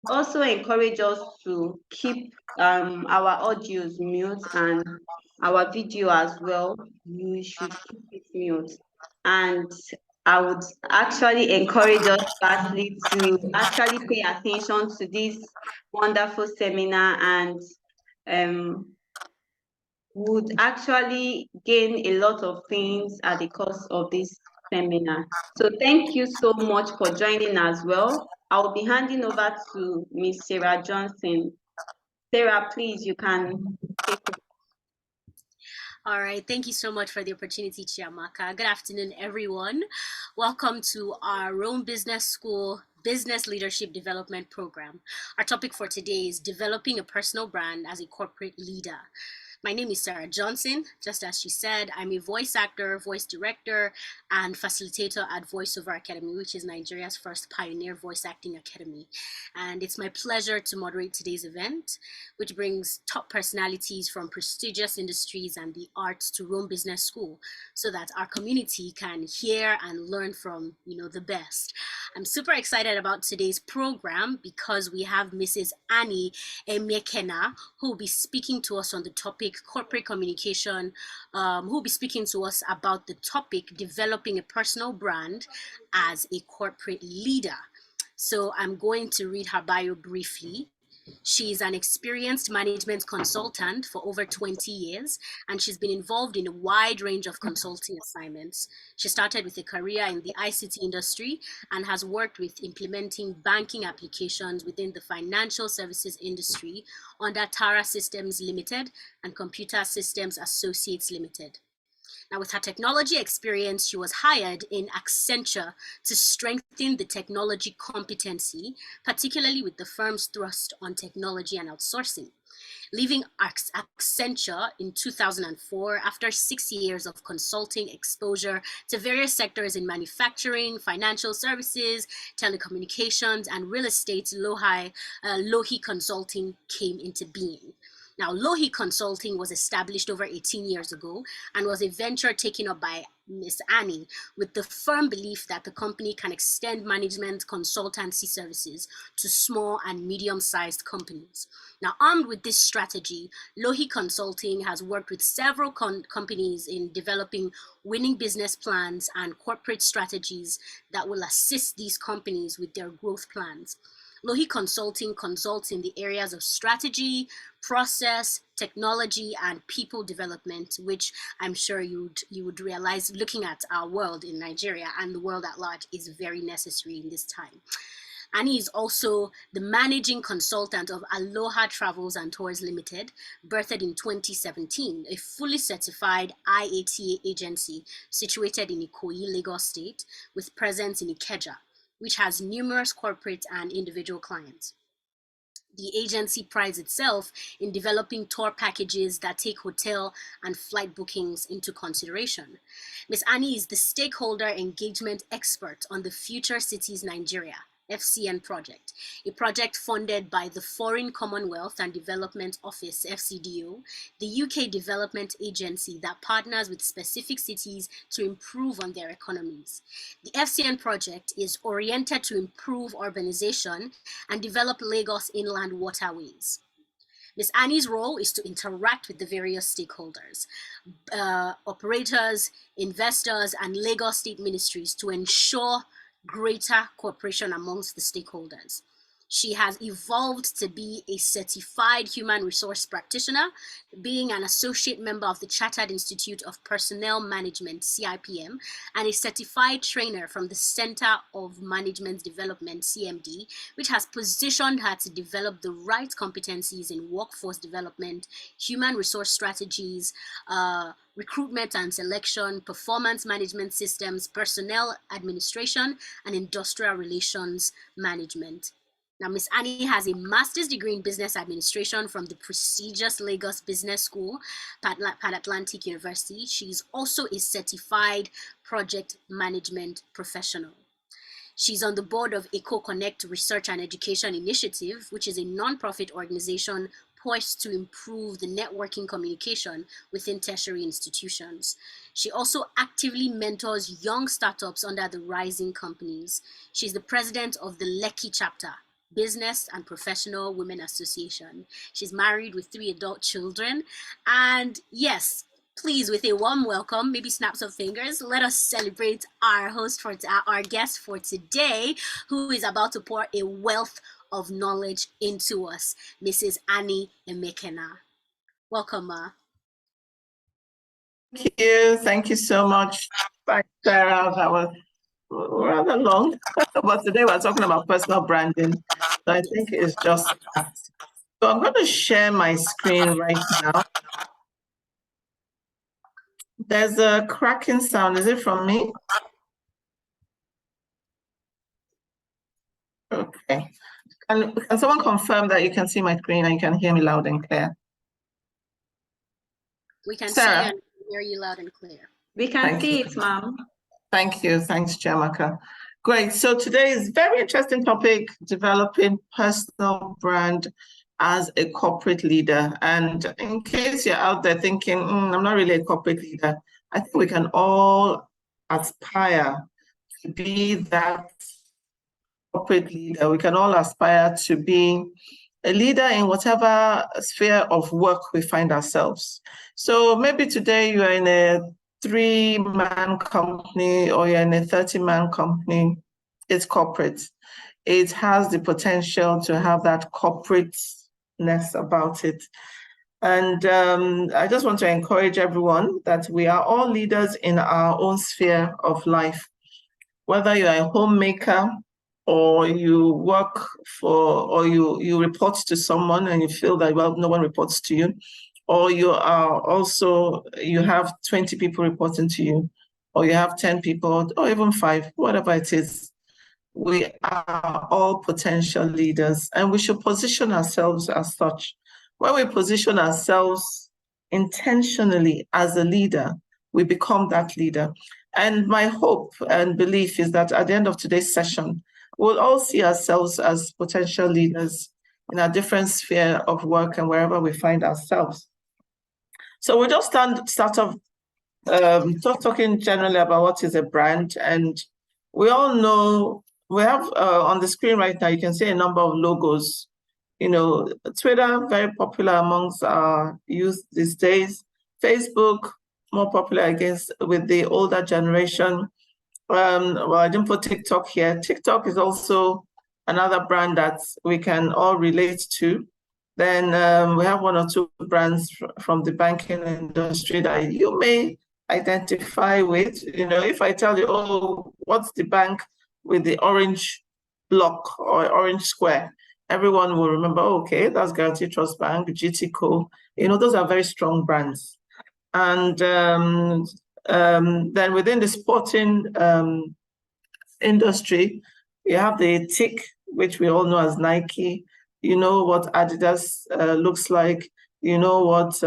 also encourage us to keep our audios mute and our video as well. You should keep it mute. And I would actually encourage us lastly to actually pay attention to this wonderful seminar and um, would actually gain a lot of things at the course of this seminar. So thank you so much for joining as well. I'll be handing over to Miss Sarah Johnson. Sarah, please, you can take it. All right, thank you so much for the opportunity, Chiamaka. Good afternoon, everyone. Welcome to our Rome Business School Business Leadership Development Program. Our topic for today is developing a personal brand as a corporate leader. My name is Sarah Johnson. Just as she said, I'm a voice actor, voice director, and facilitator at VoiceOver Academy, which is Nigeria's first pioneer voice acting academy. And it's my pleasure to moderate today's event, which brings top personalities from prestigious industries and the arts to Rome Business School, so that our community can hear and learn from, the best. I'm super excited about today's program because we have Mrs. Annie Emekena, who will be speaking to us on the topic corporate communication, who will be speaking to us about the topic developing a personal brand as a corporate leader. So I'm going to read her bio briefly. She's an experienced management consultant for over 20 years, and she's been involved in a wide range of consulting assignments. She started with a career in the ICT industry and has worked with implementing banking applications within the financial services industry under Tara Systems Limited and Computer Systems Associates Limited. Now, with her technology experience, she was hired in Accenture to strengthen the technology competency, particularly with the firm's thrust on technology and outsourcing. Leaving Accenture in 2004 after 6 years of consulting exposure to various sectors in manufacturing, financial services, telecommunications, and real estate, Lohi Consulting came into being. Now, Lohi Consulting was established over 18 years ago and was a venture taken up by Miss Annie with the firm belief that the company can extend management consultancy services to small and medium-sized companies. Now, armed with this strategy, Lohi Consulting has worked with several companies in developing winning business plans and corporate strategies that will assist these companies with their growth plans. Lohi Consulting consults in the areas of strategy, process, technology, and people development, which I'm sure you would realize looking at our world in Nigeria and the world at large is very necessary in this time. Annie is also the managing consultant of Aloha Travels and Tours Limited, birthed in 2017, a fully certified IATA agency situated in Ikoyi, Lagos State, with presence in Ikeja, which has numerous corporate and individual clients. The agency prides itself in developing tour packages that take hotel and flight bookings into consideration. Ms. Annie is the stakeholder engagement expert on the Future Cities Nigeria FCN project, a project funded by the Foreign Commonwealth and Development Office, FCDO, the UK development agency that partners with specific cities to improve on their economies. The FCN project is oriented to improve urbanization and develop Lagos inland waterways. Ms. Annie's role is to interact with the various stakeholders, operators, investors, and Lagos state ministries to ensure greater cooperation amongst the stakeholders. She has evolved to be a certified human resource practitioner, being an associate member of the Chartered Institute of Personnel Management, CIPM, and a certified trainer from the Center of Management Development, CMD, which has positioned her to develop the right competencies in workforce development, human resource strategies, recruitment and selection, performance management systems, personnel administration, and industrial relations management. Now, Ms. Annie has a master's degree in business administration from the prestigious Lagos Business School, Pan Atlantic University. She's also a certified project management professional. She's on the board of Eco Connect Research and Education Initiative, which is a nonprofit organization poised to improve the networking communication within tertiary institutions. She also actively mentors young startups under the Rising Companies. She's the president of the Lekki chapter, Business and Professional Women Association. She's married with 3 adult children. And yes, please, with a warm welcome, maybe snap some fingers, let us celebrate our host for our guest for today, who is about to pour a wealth of knowledge into us, Mrs. Annie Emekena. Welcome, Ma. Thank you. Thank you so much. Thanks, Sarah. That was rather long, but today we're talking about personal branding. So I think it's just that. So I'm going to share my screen right now. There's a cracking sound. Is it from me? Okay. Can someone confirm that you can see my screen and you can hear me loud and clear? We can Sarah? see and hear you loud and clear. We can see it, ma'am. Thank you. Thanks, Chiamaka. Great. So today is very interesting topic, developing personal brand as a corporate leader. And in case you're out there thinking, I'm not really a corporate leader, I think we can all aspire to be that corporate leader. We can all aspire to be a leader in whatever sphere of work we find ourselves. So maybe today you are in a 3-man company or you're in a 30-man company. It's corporate. It has the potential to have that corporateness about it. And I just want to encourage everyone that we are all leaders in our own sphere of life. Whether you're a homemaker or you work for, or you report to someone and you feel that, well, no one reports to you, or you are also, you have 20 people reporting to you, or you have 10 people, or even 5, whatever it is, we are all potential leaders and we should position ourselves as such. When we position ourselves intentionally as a leader, we become that leader. And my hope and belief is that at the end of today's session, we'll all see ourselves as potential leaders in a different sphere of work and wherever we find ourselves. So we'll just start off just talking generally about what is a brand. And we all know, we have on the screen right now, you can see a number of logos. You know, Twitter, very popular amongst our youth these days. Facebook, more popular, I guess, with the older generation. Well, I didn't put TikTok here. TikTok is also another brand that we can all relate to. Then we have 1 or 2 brands from the banking industry that you may identify with. You know, if I tell you, oh, what's the bank with the orange block or orange square? Everyone will remember, okay, that's Guarantee Trust Bank, GTCO. You know, those are very strong brands. And then within the sporting industry, you have the tick, which we all know as Nike. You know what Adidas looks like. You know what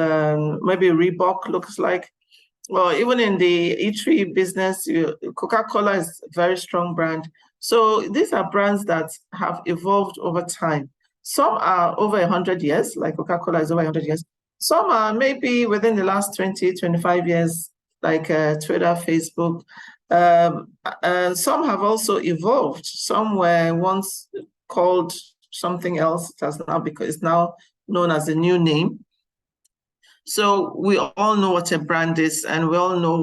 maybe Reebok looks like. Well, even in the eatery business, Coca-Cola is a very strong brand. So these are brands that have evolved over time. Some are over 100 years, like Coca-Cola is over 100 years. Some are maybe within the last 20, 25 years, like Twitter, Facebook. And some have also evolved. Some were once called something else. It has now because it's now known as a new name. So we all know what a brand is, and we all know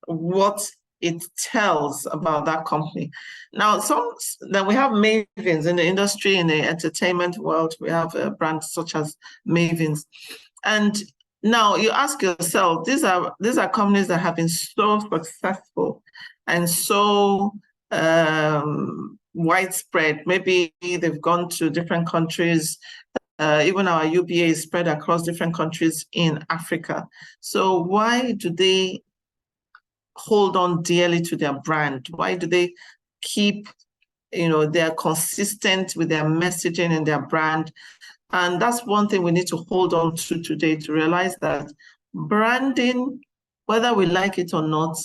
what it tells about that company. Now, then we have mavens in the industry, in the entertainment world. We have brands such as mavens, and now you ask yourself, these are companies that have been so successful and so widespread. Maybe they've gone to different countries. Even our UBA is spread across different countries in Africa. So why do they hold on dearly to their brand? Why do they keep, they're consistent with their messaging and their brand? And that's one thing we need to hold on to today, to realize that branding, whether we like it or not,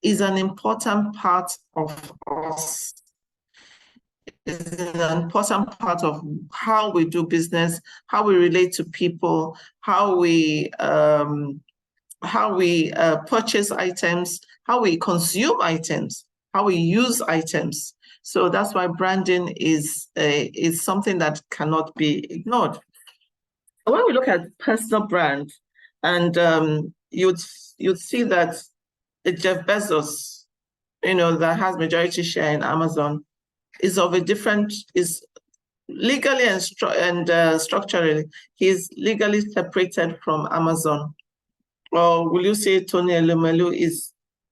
is an important part of us. It's an important part of how we do business, how we relate to people, how we purchase items, how we consume items, how we use items. So that's why branding is something that cannot be ignored. When we look at personal brand, and you'd see that Jeff Bezos, that has majority share in Amazon, is legally and structurally, he's legally separated from Amazon. Or will you say Tony Elumelu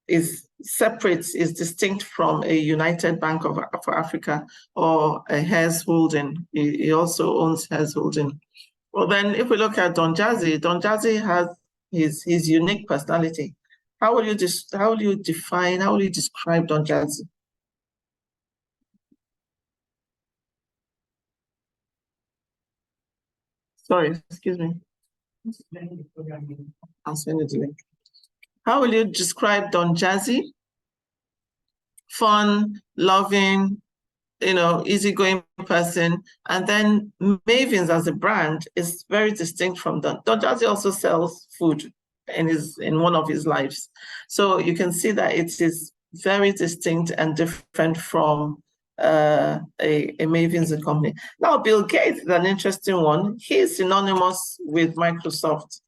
is separate, is distinct from a United Bank for Africa or a Hess Holding? He also owns Hess Holding. Well, then if we look at Don Jazzy has his unique personality. How will you define, how will you describe Don Jazzy? Sorry, excuse me. I'll send it to you. How will you describe Don Jazzy? Fun, loving, easygoing person. And then Mavins as a brand is very distinct from Don. Don Jazzy also sells food in one of his lives. So you can see that it is very distinct and different from a Mavins company. Now, Bill Gates is an interesting one. He is synonymous with Microsoft.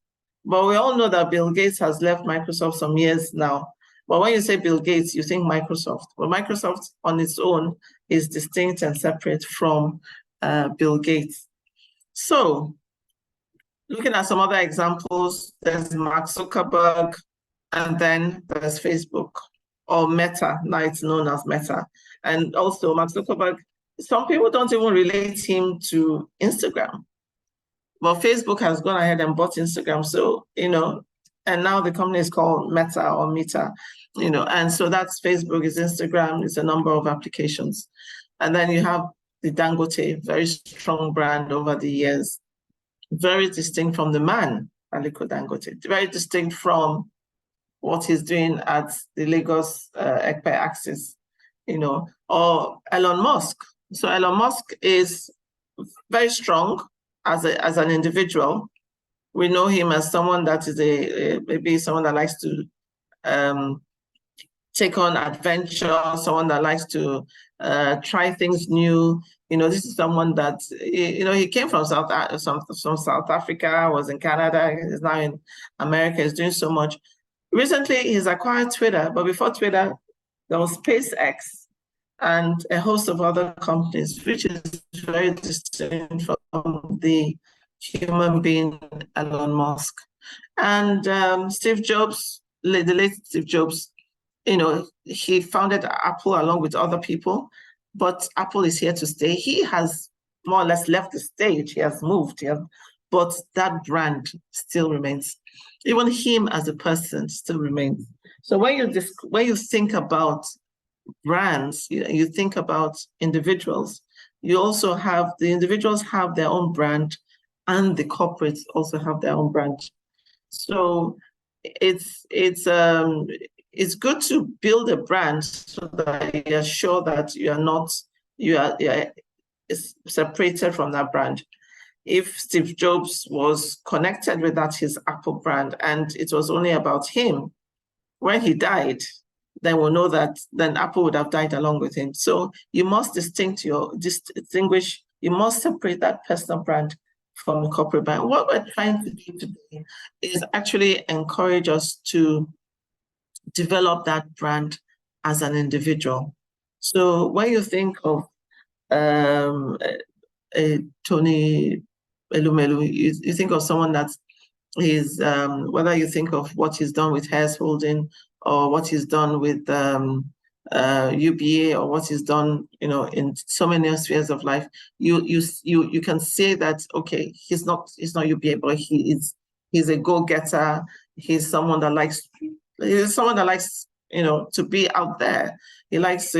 But we all know that Bill Gates has left Microsoft some years now. But when you say Bill Gates, you think Microsoft. But Microsoft on its own is distinct and separate from Bill Gates. So looking at some other examples, there's Mark Zuckerberg, and then there's Facebook, or Meta, now it's known as Meta. And also Mark Zuckerberg, some people don't even relate him to Instagram. But Facebook has gone ahead and bought Instagram. So, and now the company is called Meta or Meta, and so that's Facebook, is Instagram, it's a number of applications. And then you have the Dangote, very strong brand over the years, very distinct from the man, Aliko Dangote, very distinct from what he's doing at the Lagos Ekpe axis, or Elon Musk. So Elon Musk is very strong as an individual. We know him as someone that is maybe someone that likes to take on adventure, someone that likes to try things new. This is someone that, he came from South Africa, was in Canada, is now in America, is doing so much. Recently, he's acquired Twitter, but before Twitter, there was SpaceX and a host of other companies, which is very distinct from the human being Elon Musk. And Steve Jobs, the late Steve Jobs, he founded Apple along with other people, but Apple is here to stay. He has more or less left the stage. He has moved, but that brand still remains. Even him as a person still remains. So when you think about brands, you think about individuals. You also have the individuals have their own brand, and the corporates also have their own brand. So it's good to build a brand so that you're sure that you are separated from that brand. If Steve Jobs was connected with his Apple brand, and it was only about him, when he died, then we'll know that then Apple would have died along with him. So you must distinguish, you must separate that personal brand from the corporate brand. What we're trying to do today is actually encourage us to develop that brand as an individual. So when you think of Tony Elumelu, you think of someone that is, whether you think of what he's done with Hess Holding, or what he's done with UBA, or what he's done, in so many spheres of life, you can say that, okay, he's not UBA, but he's a go-getter. He's someone that likes to be out there. He likes,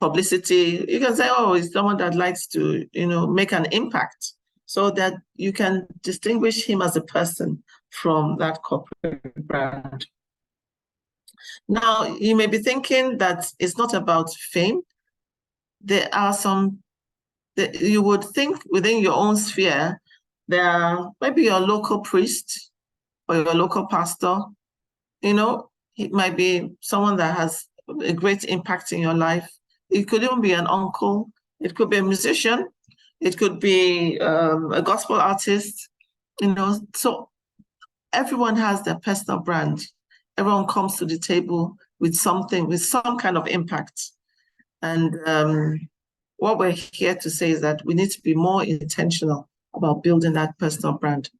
publicity. You can say, oh, he's someone that likes to, make an impact, so that you can distinguish him as a person from that corporate brand. Now, you may be thinking that it's not about fame. There are some that you would think within your own sphere. There are maybe your local priest or your local pastor. It might be someone that has a great impact in your life. It could even be an uncle. It could be a musician. It could be a gospel artist, So everyone has their personal brand. Everyone comes to the table with something, with some kind of impact. And what we're here to say is that we need to be more intentional about building that personal brand.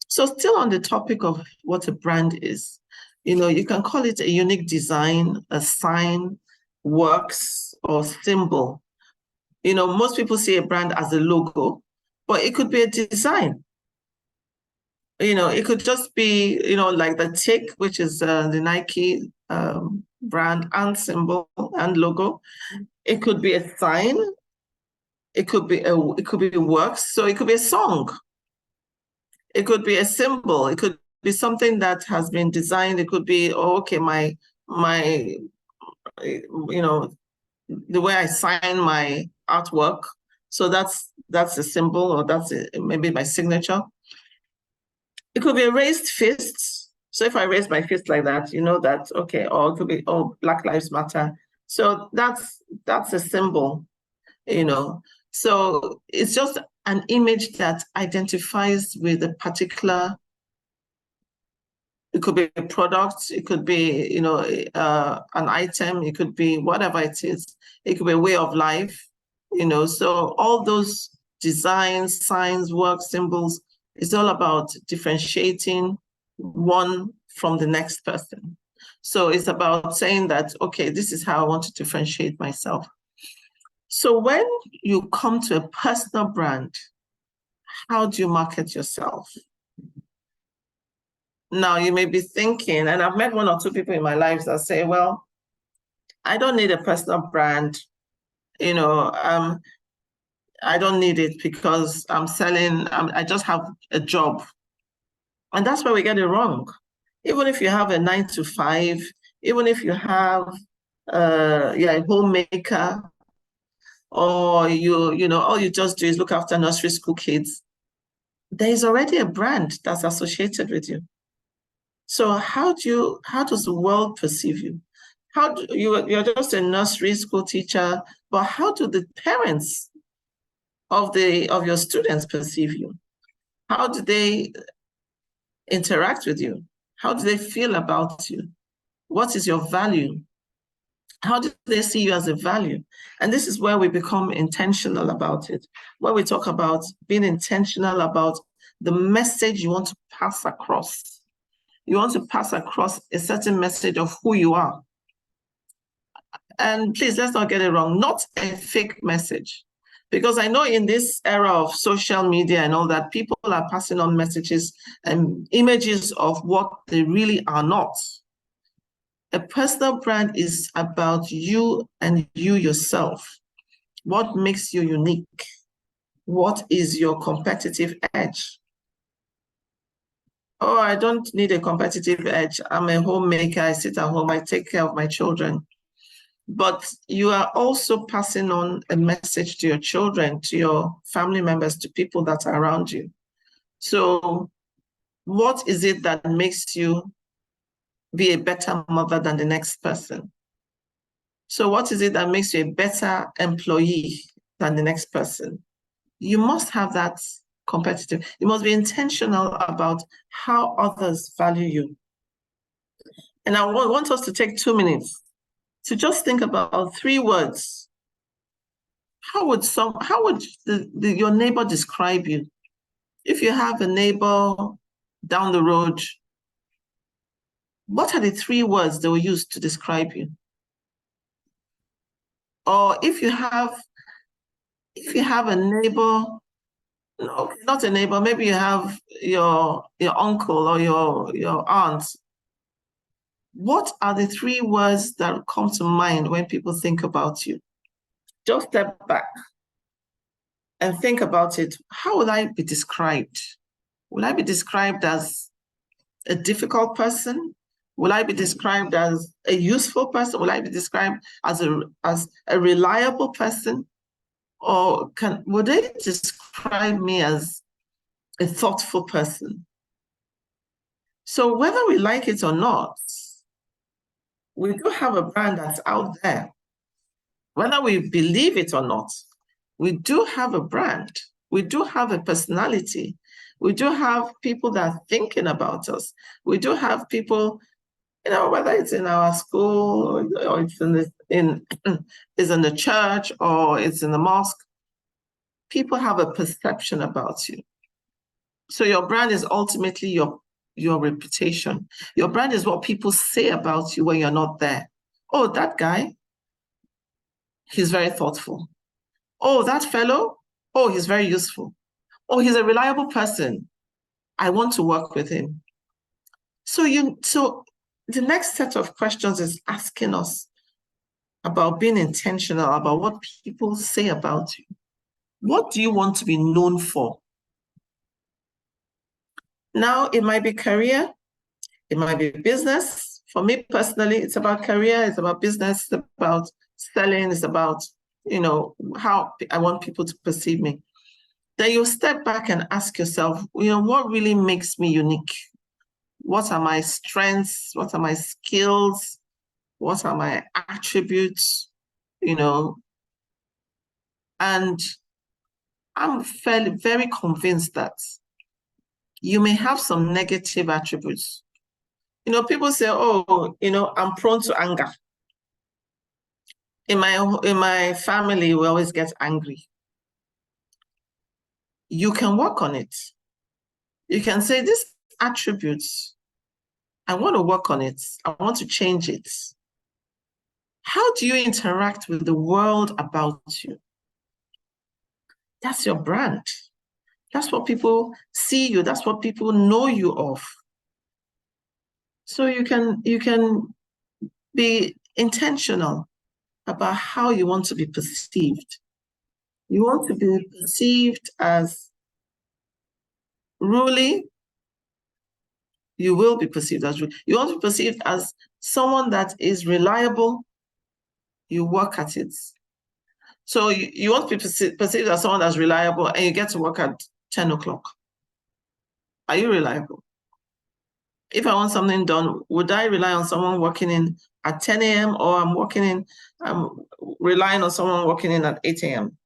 So still on the topic of what a brand is, you can call it a unique design, a sign, works, or symbol. Most people see a brand as a logo, but it could be a design. It could just be, like the tick, which is the Nike brand and symbol and logo. It could be a sign. It could be works. So it could be a song. It could be a symbol. It could be something that has been designed. It could be, my, the way I sign my artwork. So that's a symbol, or that's maybe my signature. It could be a raised fist. So if I raise my fist like that, you know that, okay, or it could be, Black Lives Matter. So that's a symbol, So it's just an image that identifies with a particular, it could be a product, it could be, an item, it could be whatever it is. It could be a way of life, So all those designs, signs, works, symbols, it's all about differentiating one from the next person. So it's about saying that, okay, this is how I want to differentiate myself. So when you come to a personal brand, how do you market yourself? Now you may be thinking, and I've met one or two people in my life that say, well, I don't need a personal brand. I don't need it because I'm selling, I just have a job. And that's where we get it wrong. Even if you have a 9 to 5, even if you have, you're a homemaker, or all you just do is look after nursery school kids, there is already a brand that's associated with you. So how does the world perceive you? You're just a nursery school teacher, but how do the parents of your students perceive you? How do they interact with you? How do they feel about you? What is your value? How do they see you as a value? And this is where we become intentional about it. Where we talk about being intentional about the message you want to pass across. You want to pass across a certain message of who you are. And please, let's not get it wrong, not a fake message. Because I know in this era of social media and all that, people are passing on messages and images of what they really are not. A personal brand is about you and you yourself. What makes you unique? What is your competitive edge? Oh, I don't need a competitive edge. I'm a homemaker. I sit at home. I take care of my children. But you are also passing on a message to your children, to your family members, to people that are around you. So what is it that makes you be a better mother than the next person? So what is it that makes you a better employee than the next person? You must have that competitive. You must be intentional about how others value you. And I want us to take 2 minutes to just think about 3 words. How would your neighbor describe you? If you have a neighbor down the road, what are the 3 words they will use to describe you? Or if you have a neighbor, no, not a neighbor, maybe you have your uncle or your aunt. What are the 3 words that come to mind when people think about you? Just step back and think about it. How will I be described? Will I be described as a difficult person? Will I be described as a useful person? Will I be described as a reliable person? Or would they describe me as a thoughtful person? So whether we like it or not, we do have a brand that's out there. whether we believe it or not, we do have a brand. We do have a personality. We do have people that are thinking about us. We do have people, whether it's in our school or it's is in the church or it's in the mosque, people have a perception about you. So your brand is ultimately your reputation. Your brand is what people say about you when you're not there. Oh, that guy, he's very thoughtful. Oh, that fellow, oh, he's very useful. Oh, he's a reliable person. I want to work with him. So the next set of questions is asking us about being intentional about what people say about you. What do you want to be known for? Now, it might be career, it might be business. For me personally, it's about career, it's about business, it's about selling, it's about, how I want people to perceive me. Then you step back and ask yourself, what really makes me unique? What are my strengths? What are my skills? What are my attributes? And I'm very convinced that you may have some negative attributes. People say, oh, I'm prone to anger. In my family, we always get angry. You can work on it. You can say, these attributes, I want to work on it. I want to change it. How do you interact with the world about you? That's your brand. That's what people see you. That's what people know you of. So you can be intentional about how you want to be perceived. You want to be perceived as ruly. You will be perceived as ruly. You want to be perceived as someone that is reliable. You work at it. So you want to be perceived as someone that's reliable and you get to work at 10 o'clock. Are you reliable? If I want something done, would I rely on someone working in at 10 a.m. or I'm relying on someone working in at 8 a.m.?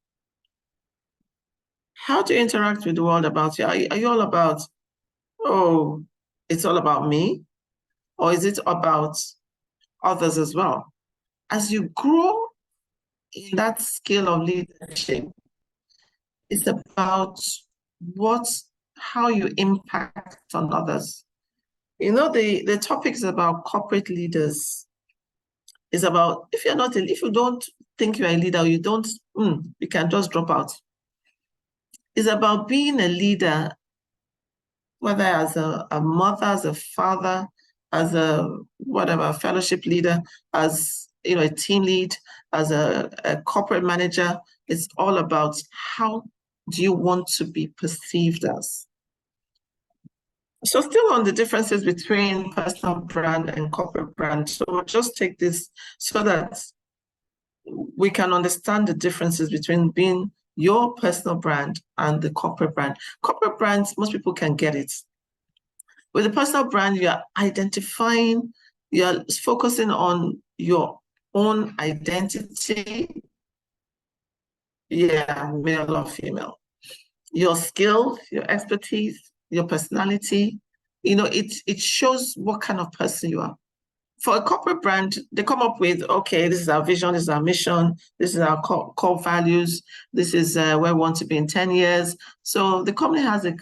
How do you interact with the world about you? Are you all about, oh, it's all about me? Or is it about others as well? As you grow in that scale of leadership, it's about how you impact on others. The topic is about corporate leaders. It's about if you don't think you're a leader, you can just drop out. It's about being a leader, whether as a mother, as a father, as a fellowship leader, as a team lead, as a corporate manager. It's all about how do you want to be perceived as. So still on the differences between personal brand and corporate brand. So we'll just take this so that we can understand the differences between being your personal brand and the corporate brand. Corporate brands, most people can get it. With the personal brand, you are identifying, you are focusing on your own identity. Yeah, male or female. Your skills, your expertise, your personality, it shows what kind of person you are. For a corporate brand, they come up with, okay, this is our vision, this is our mission, this is our core values, this is where we want to be in 10 years. So the company has a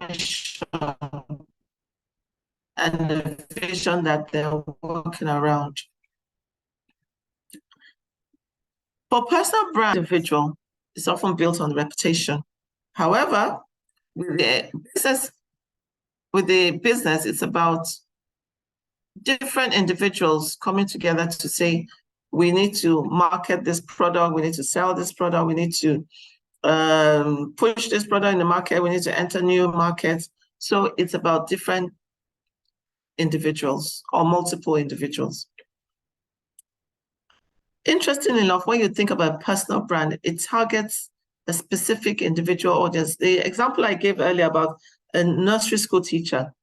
mission and a vision that they're working around. For personal brand individual, it's often built on reputation. However, with the business, it's about different individuals coming together to say, we need to market this product, we need to sell this product, we need to push this product in the market, we need to enter new markets. So it's about different individuals or multiple individuals. Interestingly enough, when you think about personal brand, it targets a specific individual audience. The example I gave earlier about a nursery school teacher,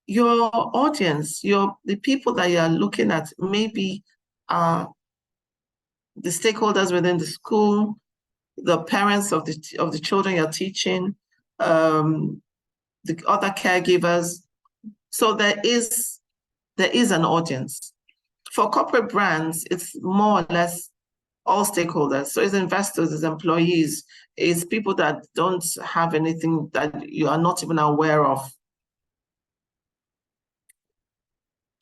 your audience, the people that you are looking at, maybe the stakeholders within the school, the parents of the children you're teaching, the other caregivers. So there is an audience. For corporate brands, it's more or less all stakeholders. So it's investors, it's employees, it's people that don't have anything that you are not even aware of.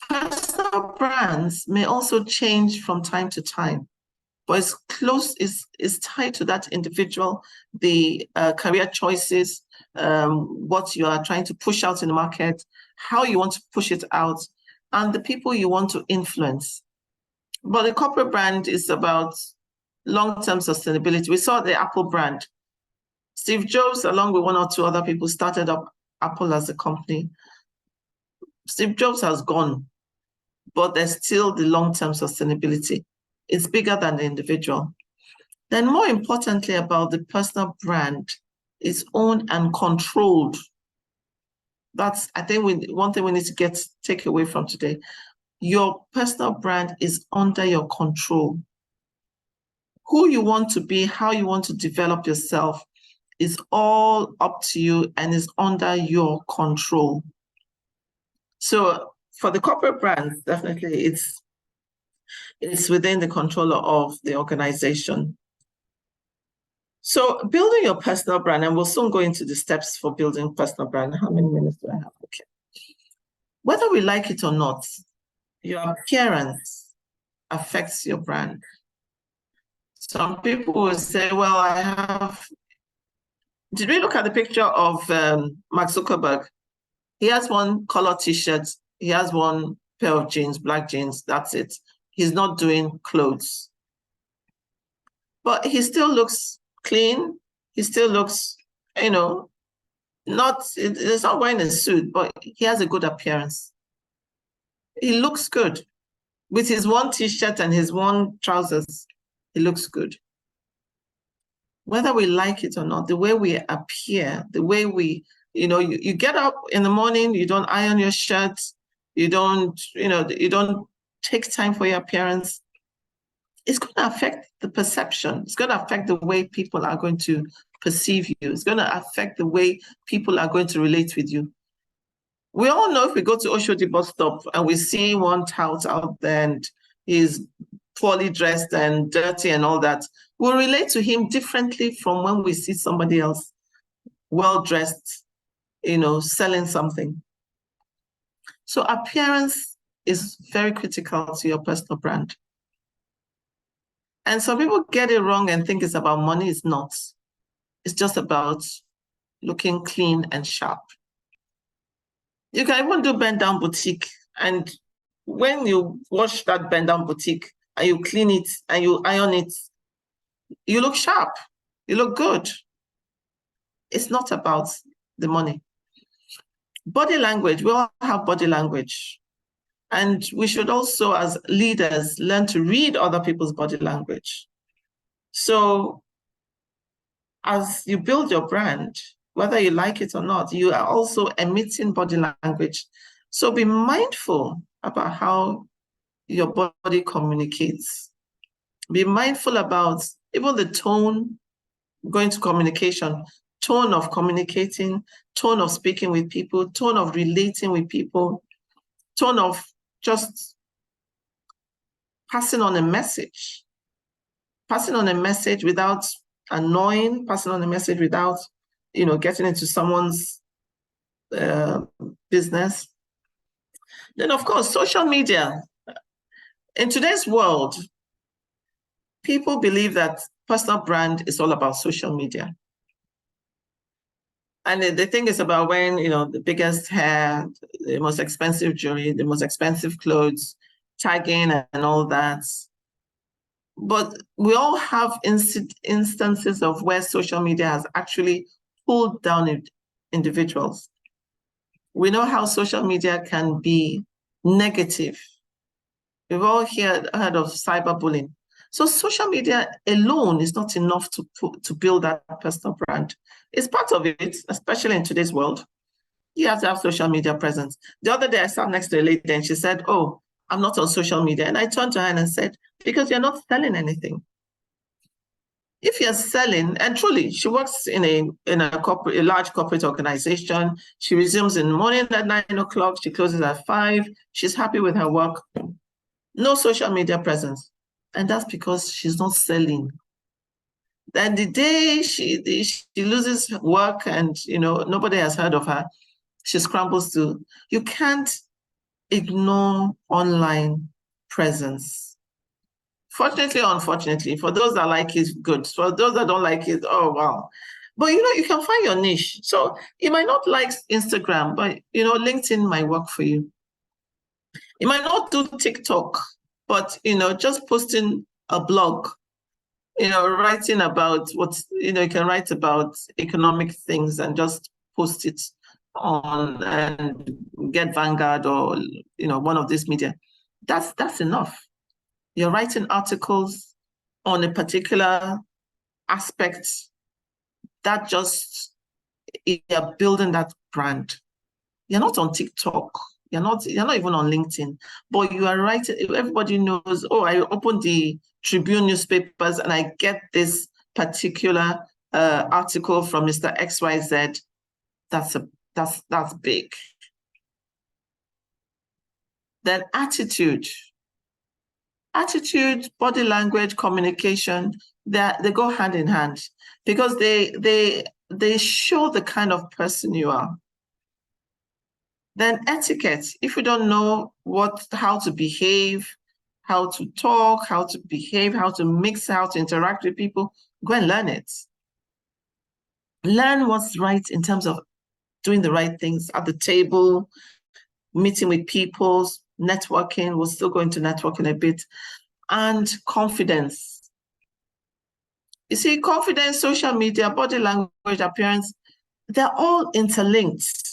Personal brands may also change from time to time, but it's tied to that individual, the career choices, what you are trying to push out in the market, how you want to push it out, and the people you want to influence. But the corporate brand is about long-term sustainability. We saw the Apple brand. Steve Jobs, along with one or two other people, started up Apple as a company. Steve Jobs has gone, but there's still the long-term sustainability. It's bigger than the individual. Then more importantly about the personal brand, it's owned and controlled. That's, I think, one thing we need to take away from today. Your personal brand is under your control. Who you want to be, how you want to develop yourself is all up to you and is under your control. So for the corporate brands, definitely it's within the control of the organization. So building your personal brand, and we'll soon go into the steps for building personal brand. How many minutes do I have? Okay. Whether we like it or not, your appearance affects your brand. Some people will say, well, did we look at the picture of Mark Zuckerberg? He has one color t-shirt, he has one pair of jeans, black jeans, that's it. He's not doing clothes. But he still looks clean, he still looks, he's not wearing a suit, but he has a good appearance. He looks good. With his one t-shirt and his one trousers, he looks good. Whether we like it or not, the way we appear, the way we, you get up in the morning, you don't iron your shirt, you don't take time for your appearance, it's going to affect the perception. It's going to affect the way people are going to perceive you. It's going to affect the way people are going to relate with you. We all know if we go to Oshodi bus stop and we see one tout out there and he's poorly dressed and dirty and all that, we'll relate to him differently from when we see somebody else well-dressed, selling something. So appearance is very critical to your personal brand. And some people get it wrong and think it's about money. It's not. It's just about looking clean and sharp. You can even do bend down boutique. And when you wash that bend down boutique and you clean it and you iron it, you look sharp. You look good. It's not about the money. Body language, we all have body language. And we should also, as leaders, learn to read other people's body language. So as you build your brand, whether you like it or not, you are also emitting body language. So be mindful about how your body communicates. Be mindful about even the tone going to communication, tone of communicating, tone of speaking with people, tone of relating with people, tone of just passing on a message without annoying, passing on a message without, getting into someone's business. Then, of course, social media. In today's world, people believe that personal brand is all about social media. And they think it's about wearing, the biggest hair, the most expensive jewelry, the most expensive clothes, tagging and all that. But we all have instances of where social media has actually pulled down individuals. We know how social media can be negative. We've all heard of cyberbullying. So social media alone is not enough to build that personal brand. It's part of it, especially in today's world. You have to have social media presence. The other day I sat next to a lady and she said, oh, I'm not on social media. And I turned to her and I said, because you're not selling anything. If you're selling, and truly, she works in a large corporate organization. She resumes in the morning at 9 o'clock. She closes at 5. She's happy with her work. No social media presence. And that's because she's not selling. Then the day she loses work and, nobody has heard of her, she scrambles to, you can't ignore online presence. Fortunately or unfortunately, for those that like it, good. For those that don't like it, oh, wow. But, you can find your niche. So you might not like Instagram, but, LinkedIn might work for you. You might not do TikTok, but, just posting a blog, writing about you can write about economic things and just post it on and get Vanguard or, one of these media. That's enough. You're writing articles on a particular aspect that just, you're building that brand. You're not on TikTok. You're not even on LinkedIn, but you are writing. Everybody knows, oh, I opened the Tribune newspapers and I get this particular article from Mr. XYZ. That's big. Then attitude, body language, communication, they go hand in hand because they show the kind of person you are. Then etiquette, if you don't know how to behave, how to talk, how to behave, how to mix, how to interact with people, go and learn it. Learn what's right in terms of doing the right things at the table, meeting with people, networking. We'll still go into networking a bit. And confidence. You see, confidence, social media, body language, appearance, they're all interlinked.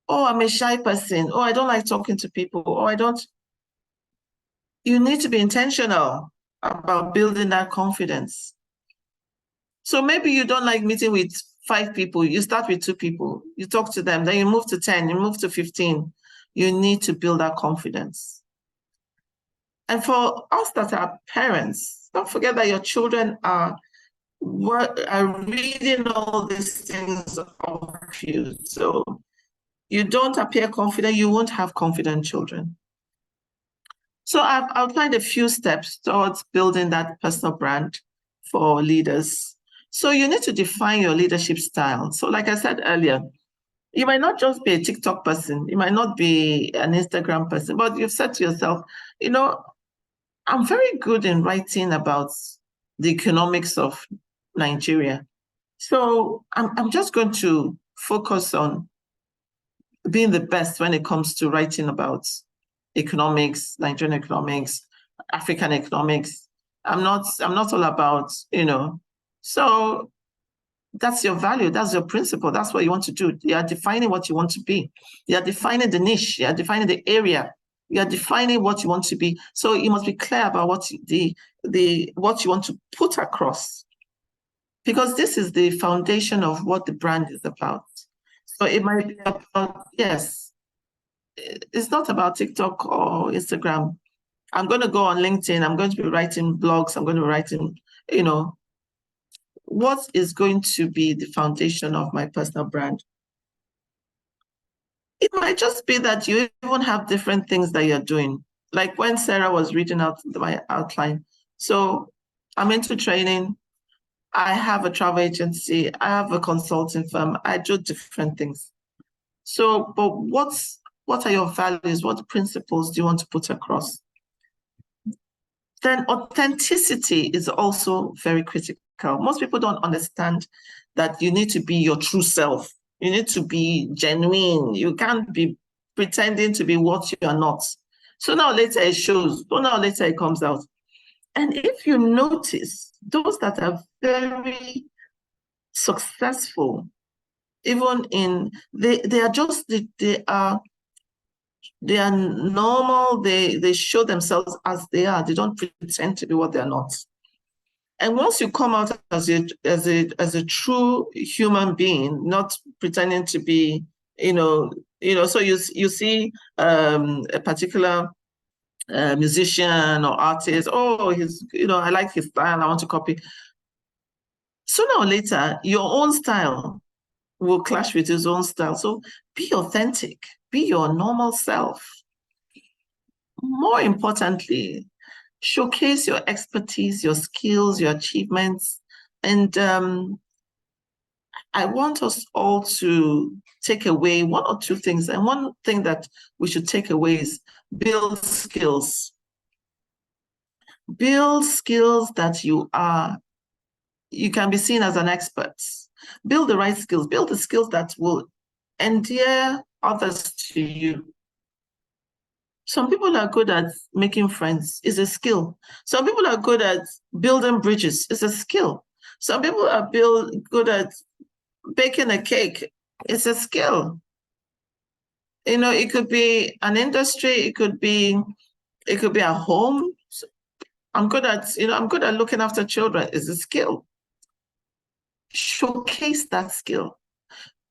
Oh, I'm a shy person. Oh, I don't like talking to people. Oh, I don't. You need to be intentional about building that confidence. So maybe you don't like meeting with 5 people. You start with 2 people. You talk to them. Then you move to 10. You move to 15. You need to build that confidence. And for us that are parents, don't forget that your children are reading all these things of you. So you don't appear confident, you won't have confident children. So I've outlined a few steps towards building that personal brand for leaders. So you need to define your leadership style. So like I said earlier, you might not just be a TikTok person, you might not be an Instagram person, but you've said to yourself, I'm very good in writing about the economics of Nigeria. So I'm just going to focus on being the best when it comes to writing about economics, Nigerian economics, African economics. I'm not all about, So that's your value, that's your principle, that's what you want to do. You are defining what you want to be. You are defining the niche, you are defining the area, you are defining what you want to be. So you must be clear about what what you want to put across. Because this is the foundation of what the brand is about. So it might be about, yes, it's not about TikTok or Instagram. I'm going to go on LinkedIn. I'm going to be writing blogs. I'm going to be writing, what is going to be the foundation of my personal brand. It might just be that you even have different things that you're doing. Like when Sarah was reading out my outline. So I'm into training. I have a travel agency. I have a consulting firm. I do different things. So, but what are your values? What principles do you want to put across? Then authenticity is also very critical. Most people don't understand that you need to be your true self. You need to be genuine. You can't be pretending to be what you are not. So now later it shows, so now later it comes out. And if you notice, those that are very successful, even in, they are just, they are normal, they show themselves as they are. They don't pretend to be what they're not. And once you come out as a true human being, not pretending to be So you see a particular musician or artist. Oh, I like his style. I want to copy. Sooner or later, your own style will clash with his own style. So be authentic. Be your normal self. More importantly, showcase your expertise, your skills, your achievements, and I want us all to take away one or two things. And one thing that we should take away is build skills. Build skills that you can be seen as an expert. Build the right skills. Build the skills that will endear others to you. Some people are good at making friends. It's a skill. Some people are good at building bridges. It's a skill. Some people are good at baking a cake. It's a skill. It could be an industry. It could be a home. I'm good at looking after children. It's a skill. Showcase that skill.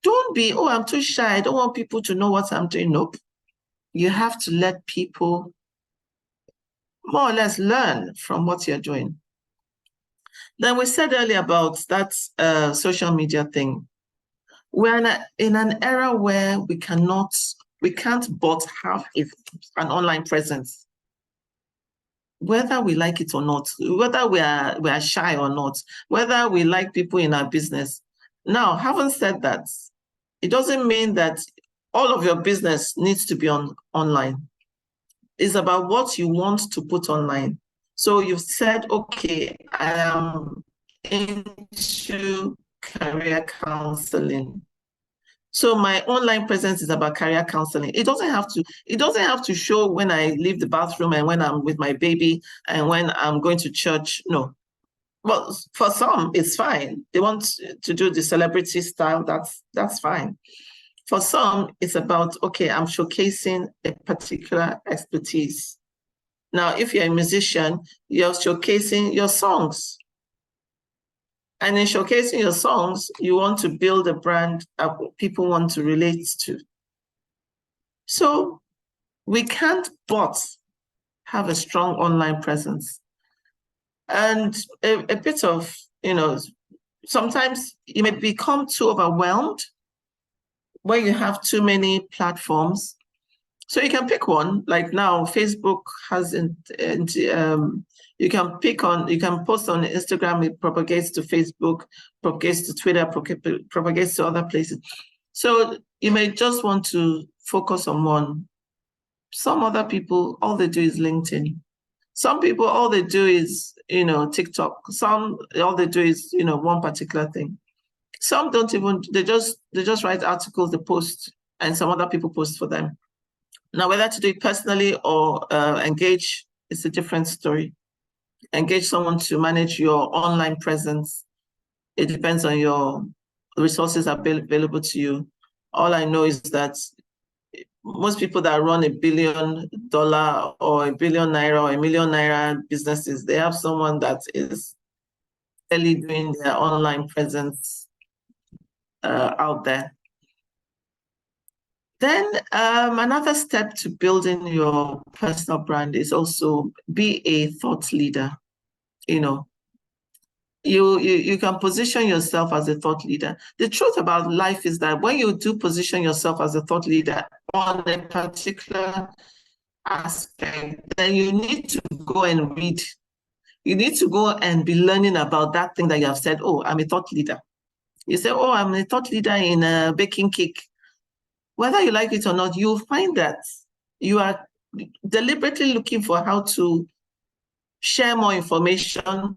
Don't be, oh, I'm too shy. I don't want people to know what I'm doing. Nope. You have to let people more or less learn from what you're doing. Then we said earlier about that social media thing. We're in an era where we can't but have an online presence. Whether we like it or not, whether we are shy or not, whether we like people in our business. Now, having said that, it doesn't mean that all of your business needs to be online. It's about what you want to put online. So you've said, okay, I am into career counseling. So my online presence is about career counseling. It doesn't have to show when I leave the bathroom and when I'm with my baby and when I'm going to church. No. Well, for some, it's fine. They want to do the celebrity style. That's fine. For some, it's about, okay, I'm showcasing a particular expertise. Now, if you're a musician, you're showcasing your songs. And in showcasing your songs, you want to build a brand that people want to relate to. So we can't but have a strong online presence. And a bit of, sometimes you may become too overwhelmed when you have too many platforms. So you can pick one. Like now, Facebook hasn't. You can post on Instagram. It propagates to Facebook, propagates to Twitter, propagates to other places. So you may just want to focus on one. Some other people, all they do is LinkedIn. Some people, all they do is TikTok. Some, all they do is one particular thing. Some don't even. They just write articles, they post, and some other people post for them. Now, whether to do it personally or engage, it's a different story. Engage someone to manage your online presence. It depends on your resources available to you. All I know is that most people that run $1 billion or $1 billion naira or $1 million naira businesses, they have someone that is really doing their online presence out there. Then another step to building your personal brand is also be a thought leader. You can position yourself as a thought leader. The truth about life is that when you do position yourself as a thought leader on a particular aspect, then you need to go and read. You need to go and be learning about that thing that you have said, oh, I'm a thought leader. You say, oh, I'm a thought leader in baking cake. Whether you like it or not, you'll find that you are deliberately looking for how to share more information.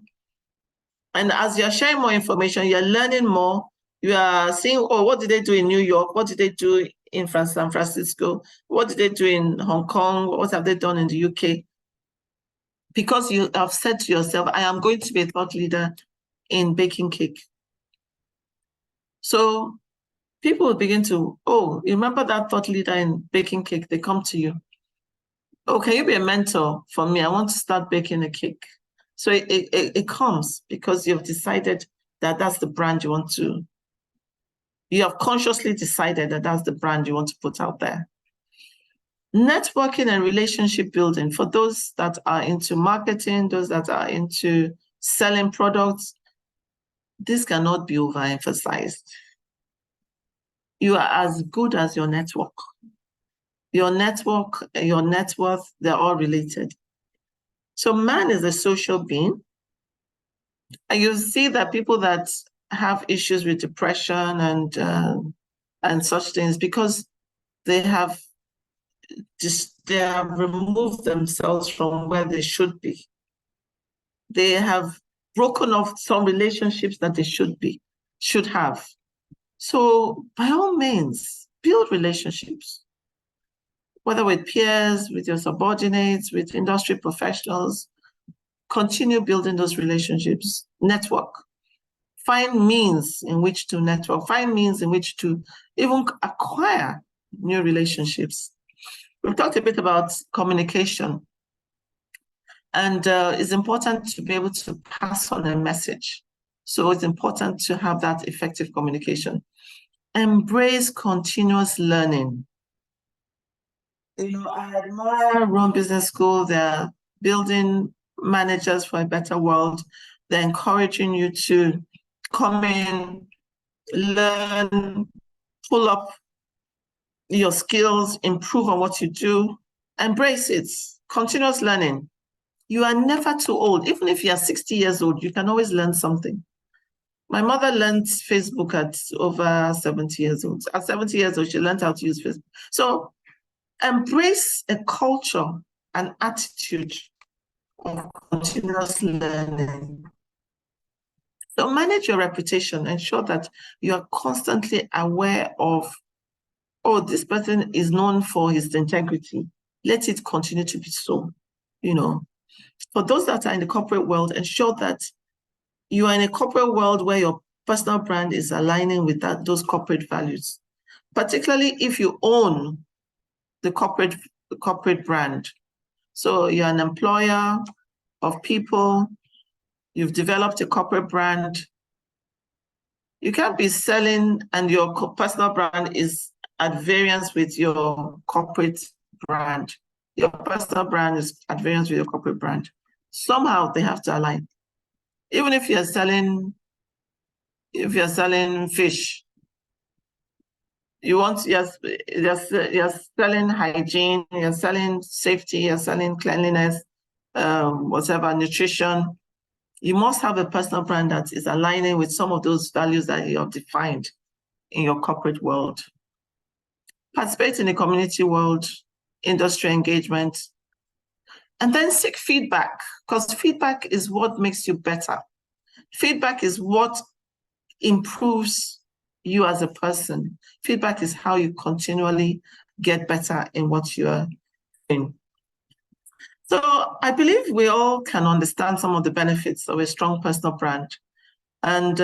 And as you're sharing more information, you're learning more. You are seeing, oh, what did they do in New York? What did they do in San Francisco? What did they do in Hong Kong? What have they done in the UK? Because you have said to yourself, I am going to be a thought leader in baking cake. So people will begin to, oh, you remember that thought leader in baking cake? They come to you. Oh, can you be a mentor for me? I want to start baking a cake. So it comes because you've decided that that's the brand you want to You have consciously decided that that's the brand you want to put out there. Networking and relationship building, for those that are into marketing, those that are into selling products, this cannot be overemphasized. You are as good as your network. Your network, your net worth, they're all related. So man is a social being. And you see that people that have issues with depression and such things, because they have removed themselves from where they should be. They have broken off some relationships that they should have. So by all means, build relationships, whether with peers, with your subordinates, with industry professionals. Continue building those relationships. Network. Find means in which to network. Find means in which to even acquire new relationships. We've talked a bit about communication. And it's important to be able to pass on a message. So it's important to have that effective communication. Embrace continuous learning. I admire Rome Business School. They're building managers for a better world. They're encouraging you to come in, learn, pull up your skills, improve on what you do. Embrace it. Continuous learning. You are never too old. Even if you are 60 years old, you can always learn something. My mother learned Facebook at over 70 years old. At 70 years old, she learned how to use Facebook. So embrace a culture and attitude of continuous learning. So manage your reputation. Ensure that you are constantly aware of, oh, this person is known for his integrity. Let it continue to be so. For those that are in the corporate world, ensure that you are in a corporate world where your personal brand is aligning with those corporate values, particularly if you own the corporate brand. So you're an employer of people, you've developed a corporate brand. You can't be selling and your personal brand is at variance with your corporate brand. Your personal brand is at variance with your corporate brand. Somehow they have to align. Even if you're selling fish, you're selling hygiene, you're selling safety, you're selling cleanliness, whatever, nutrition. You must have a personal brand that is aligning with some of those values that you have defined in your corporate world. Participate in the community world, industry engagement, and then seek feedback, because feedback is what makes you better. Feedback is what improves you as a person. Feedback is how you continually get better in what you're doing. So I believe we all can understand some of the benefits of a strong personal brand. And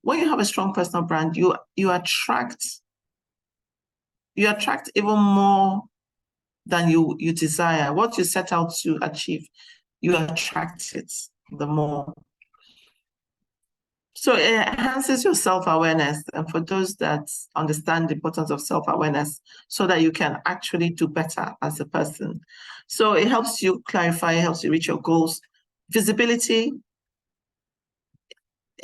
when you have a strong personal brand, you attract even more than you desire. What you set out to achieve, you attract it the more. So it enhances your self-awareness. And for those that understand the importance of self-awareness, so that you can actually do better as a person. So it helps you clarify, it helps you reach your goals. Visibility,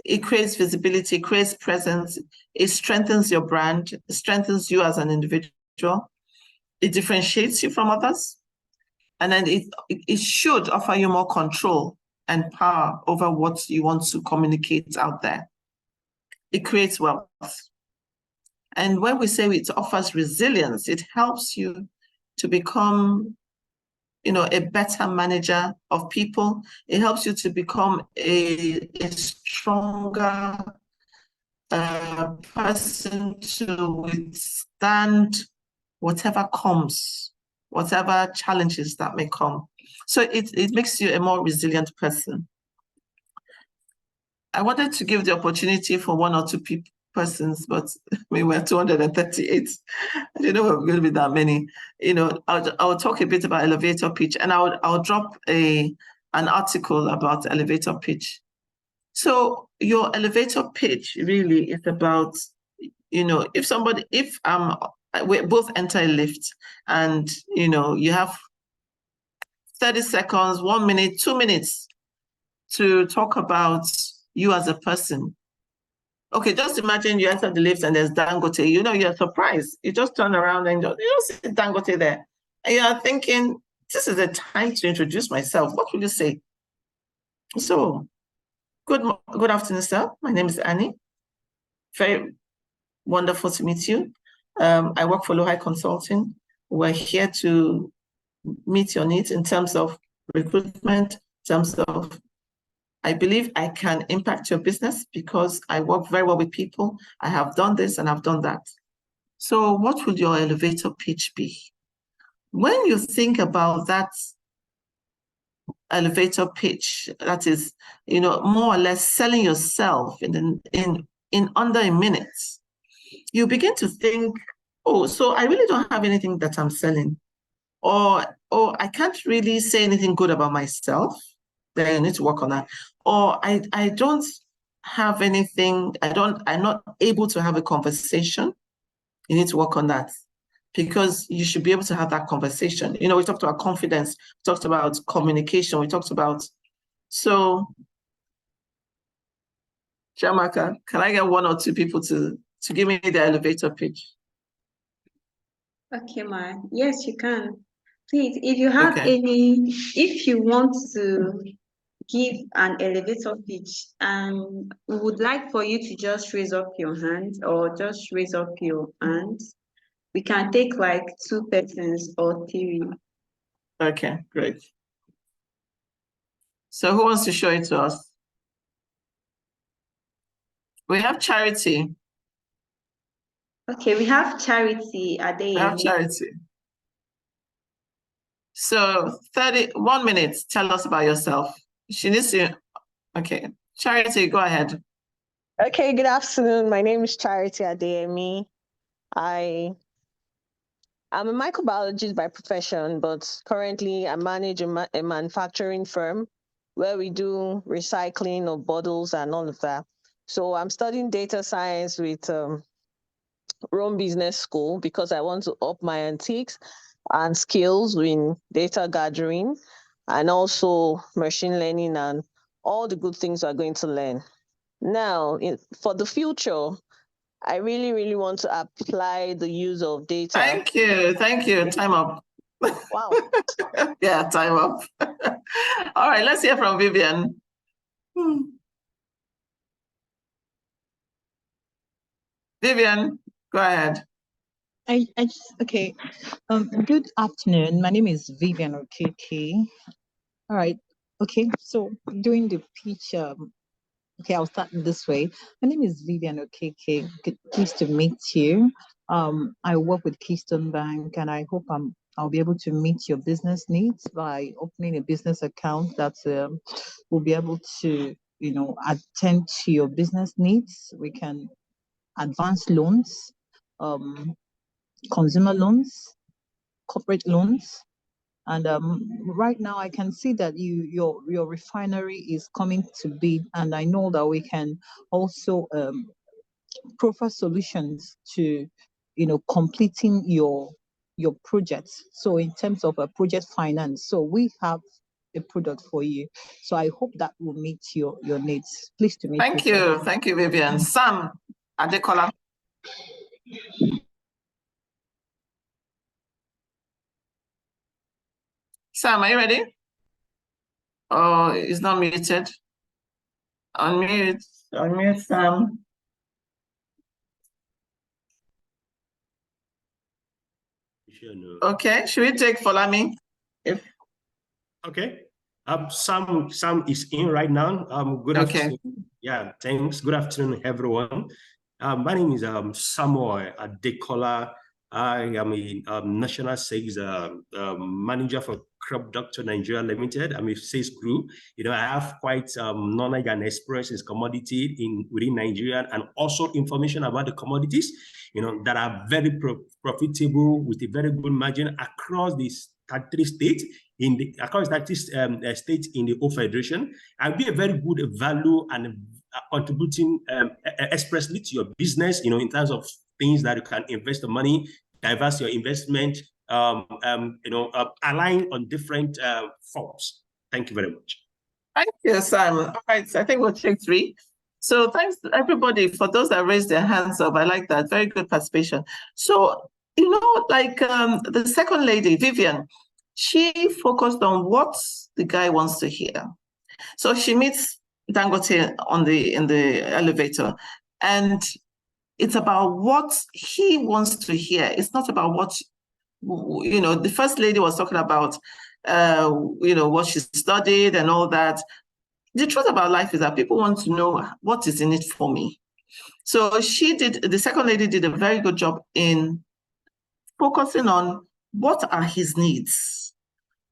it creates visibility, it creates presence, it strengthens your brand, it strengthens you as an individual. It differentiates you from others. And then it should offer you more control and power over what you want to communicate out there. It creates wealth. And when we say it offers resilience, it helps you to become, a better manager of people. It helps you to become a stronger person to withstand whatever comes, whatever challenges that may come. So it makes you a more resilient person. I wanted to give the opportunity for one or two persons, but we were 238. I didn't know we were going to be that many. I'll talk a bit about elevator pitch, and I'll drop an article about elevator pitch. So your elevator pitch really is about if we both enter a lift and, you have 30 seconds, 1 minute, 2 minutes to talk about you as a person. Okay, just imagine you enter the lift and there's Dangote. You're surprised. You just turn around and you don't see Dangote there. And you're thinking, this is the time to introduce myself. What will you say? So, good afternoon, sir. My name is Annie. Very wonderful to meet you. I work for Lohai Consulting. We're here to meet your needs in terms of recruitment, in terms of, I believe I can impact your business because I work very well with people. I have done this and I've done that. So what would your elevator pitch be? When you think about that elevator pitch, that is, more or less selling yourself in under a minute, you begin to think, oh, so I really don't have anything that I'm selling. Or I can't really say anything good about myself. Then you need to work on that. Or I don't have anything, I'm not able to have a conversation. You need to work on that because you should be able to have that conversation. We talked about confidence, we talked about communication, we talked about, so Chiamaka, can I get 1 or 2 people to give me the elevator pitch? Okay, Ma. Yes, you can. Please, if you have if you want to give an elevator pitch, we would like for you to just raise up your hand or just raise up your hand. We can take like 2 persons or 3. Okay, great. So who wants to show it to us? We have Charity. Okay, we have Charity Adeyemi. We have Charity. So 1 minute, tell us about yourself. She needs to, okay. Charity, go ahead. Okay, good afternoon. My name is Charity Adeyemi. I'm a microbiologist by profession, but currently I manage a manufacturing firm where we do recycling of bottles and all of that. So I'm studying data science with Rome Business School because I want to up my antiques and skills in data gathering and also machine learning and all the good things we're going to learn. Now, for the future, I really, really want to apply the use of data. Thank you. Time up. Wow. Yeah, time up. All right, let's hear from Vivian. Vivian, go ahead. Okay. Good afternoon. My name is Vivian Okeke. All right. Okay. So doing the pitch, okay, I'll start this way. My name is Vivian Okeke. Pleased to meet you. I work with Keystone Bank, and I hope I'll be able to meet your business needs by opening a business account that will be able to, attend to your business needs. We can advance loans, consumer loans, corporate loans. And right now I can see that your refinery is coming to bid, and I know that we can also proffer solutions to completing your projects. So in terms of a project finance, so we have a product for you. So I hope that will meet your needs. Pleased to meet you. Thank you, Vivian. Sam Adekola. Sam, are you ready? Oh, it's not muted. Unmute, Sam. Okay, should we take Folami? Okay. Sam is in right now. Good afternoon. Yeah, thanks. Good afternoon, everyone. My name is Samuel Adekola. I am a national sales manager for Crop Doctor Nigeria Limited. I'm a sales group. I have quite knowledge and experience in commodity within Nigeria, and also information about the commodities, that are very profitable with a very good margin across these 33 states across 30 states in the whole federation. I'll be a very good value and contributing expressly to your business, in terms of things that you can invest the money, diverse your investment, align on different forms. Thank you very much. Thank you, Simon. All right, so I think we'll take 3. So thanks to everybody for those that raised their hands up. I like that. Very good participation. So, the second lady, Vivian, she focused on what the guy wants to hear. So she meets Dangote in the elevator, and it's about what he wants to hear. It's not about what, the first lady was talking about, what she studied and all that. The truth about life is that people want to know what is in it for me. So the second lady did a very good job in focusing on what are his needs.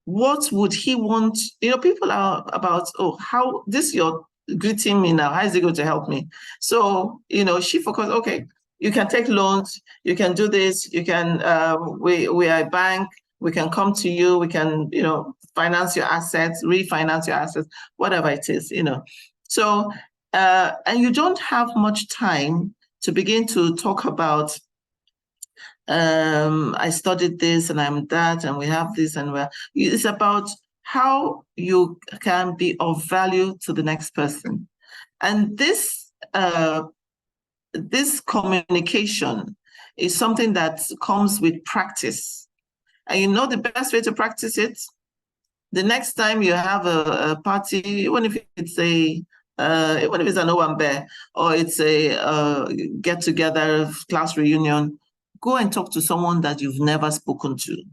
What would he want? People are about, how this you're greeting me now, how is it going to help me? So, she focused, okay, you can take loans, you can do this, you can, we are a bank, we can come to you, we can, finance your assets, refinance your assets, whatever it is, So, and you don't have much time to begin to talk about, I studied this and I'm that, and we have this, and it's about how you can be of value to the next person. And this communication is something that comes with practice. And the best way to practice it, the next time you have a party, even if it's an Owambe or it's a get-together class reunion, go and talk to someone that you've never spoken to.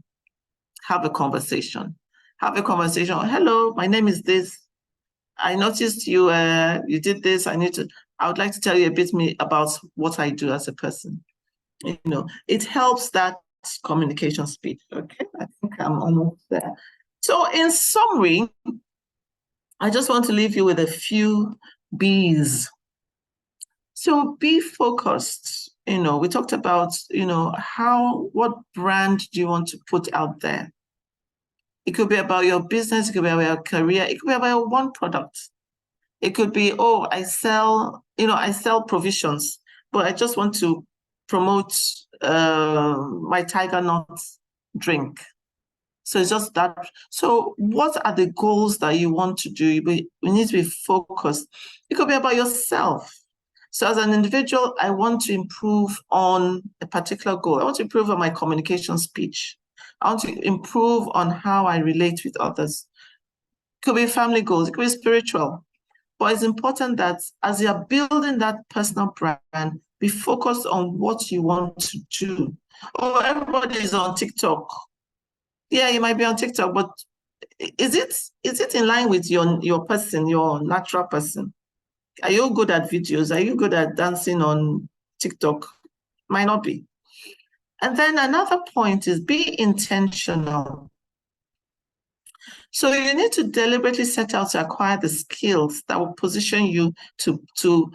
Have a conversation. Have a conversation. Hello, my name is this. I noticed you did this. I would like to tell you a bit about what I do as a person. It helps that communication speed. Okay, I think I'm almost there. So in summary, I just want to leave you with a few B's. So be focused. We talked about, what brand do you want to put out there? It could be about your business, it could be about your career, it could be about your one product. It could be, I sell provisions, but I just want to promote my tiger nut drink. So it's just that. So what are the goals that you want to do? We need to be focused. It could be about yourself. So as an individual, I want to improve on a particular goal. I want to improve on my communication speech. I want to improve on how I relate with others. It could be family goals, it could be spiritual. But it's important that as you're building that personal brand, be focused on what you want to do. Everybody is on TikTok. Yeah, you might be on TikTok, but is it in line with your person, your natural person? Are you good at videos? Are you good at dancing on TikTok? Might not be. And then another point is be intentional. So you need to deliberately set out to acquire the skills that will position you to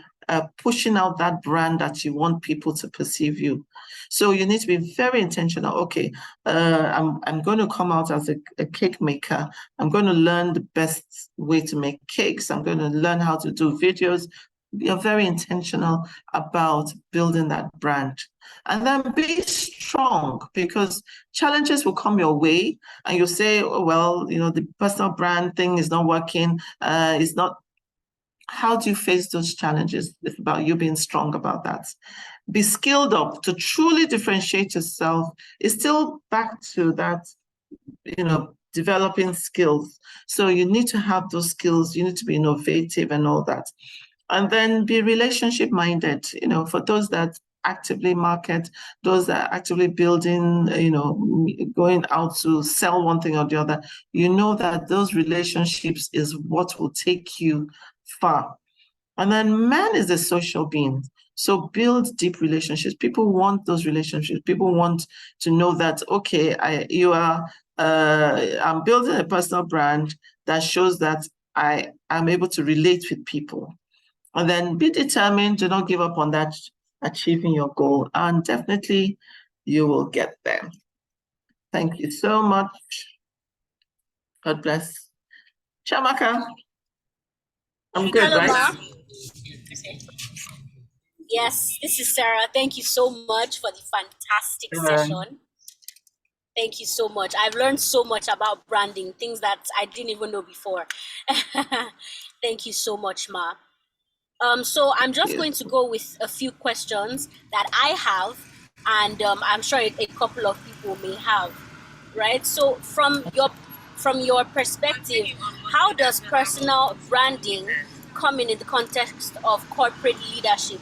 pushing out that brand that you want people to perceive you. So you need to be very intentional. Okay, I'm going to come out as a cake maker. I'm going to learn the best way to make cakes. I'm going to learn how to do videos. You're very intentional about building that brand. And then be strong, because challenges will come your way and you'll say, oh, well, the personal brand thing is not working. It's not. How do you face those challenges? It's about you being strong about that. Be skilled up to truly differentiate yourself. It's still back to that, developing skills. So you need to have those skills. You need to be innovative and all that. And then be relationship minded, for those that actively market, those that are actively building, going out to sell one thing or the other, that those relationships is what will take you far. And then man is a social being. So build deep relationships. People want those relationships. People want to know that, okay, I'm building a personal brand that shows that I'm able to relate with people. And then be determined, do not give up on that, achieving your goal. And definitely you will get there. Thank you so much. God bless. Chiamaka, I'm good, Hello, right? Ma. Yes, this is Sarah. Thank you so much for the fantastic session. Thank you so much. I've learned so much about branding, things that I didn't even know before. Thank you so much, Ma. So I'm just going to go with a few questions that I have, and I'm sure a couple of people may have, right? So from your perspective, how does personal branding come in the context of corporate leadership?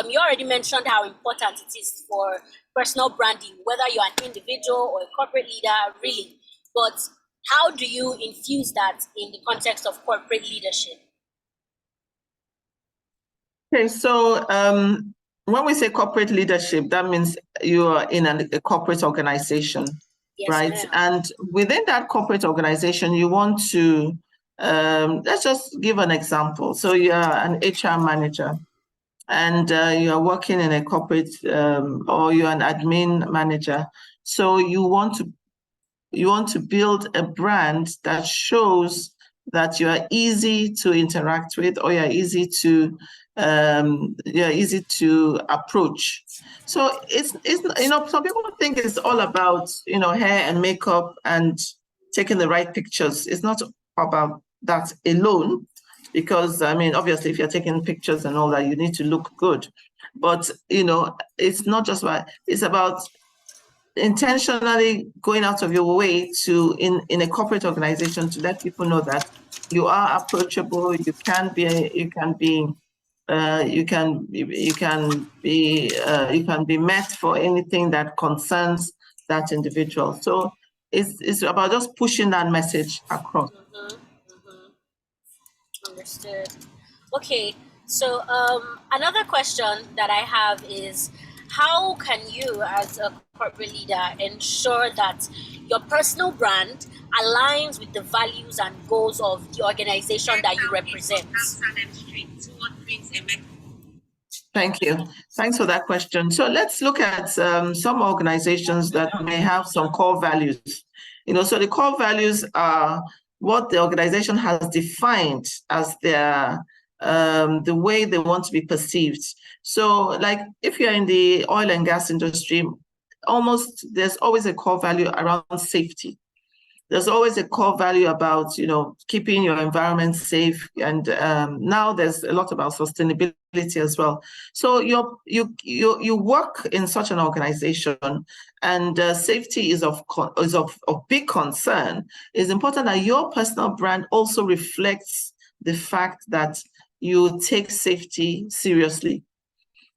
You already mentioned how important it is for personal branding, whether you're an individual or a corporate leader, really. But how do you infuse that in the context of corporate leadership? Okay, so when we say corporate leadership, that means you are in a corporate organization, Yes, right? ma'am. And within that corporate organization, you want to, let's just give an example. So you're an HR manager and you're working in a corporate or you're an admin manager. So you want to build a brand that shows that you are easy to interact with, or you're easy to approach. So it's some people think it's all about hair and makeup and taking the right pictures. It's not about that alone, because I mean, obviously, if you're taking pictures and all that, you need to look good. But it's not just about. It's about intentionally going out of your way to in a corporate organization to let people know that you are approachable. You can be met for anything that concerns that individual. So it's about just pushing that message across. Understood. Okay, so another question that I have is, how can you as a corporate leader ensure that your personal brand aligns with the values and goals of the organization that you represent? Thank you. Thanks for that question. So let's look at some organizations that may have some core values. So the core values are what the organization has defined as their the way they want to be perceived. So, like if you're in the oil and gas industry, there's always a core value around safety. There's always a core value about keeping your environment safe, and now there's a lot about sustainability as well. So you work in such an organization, and safety is of big concern. It's important that your personal brand also reflects the fact that you take safety seriously.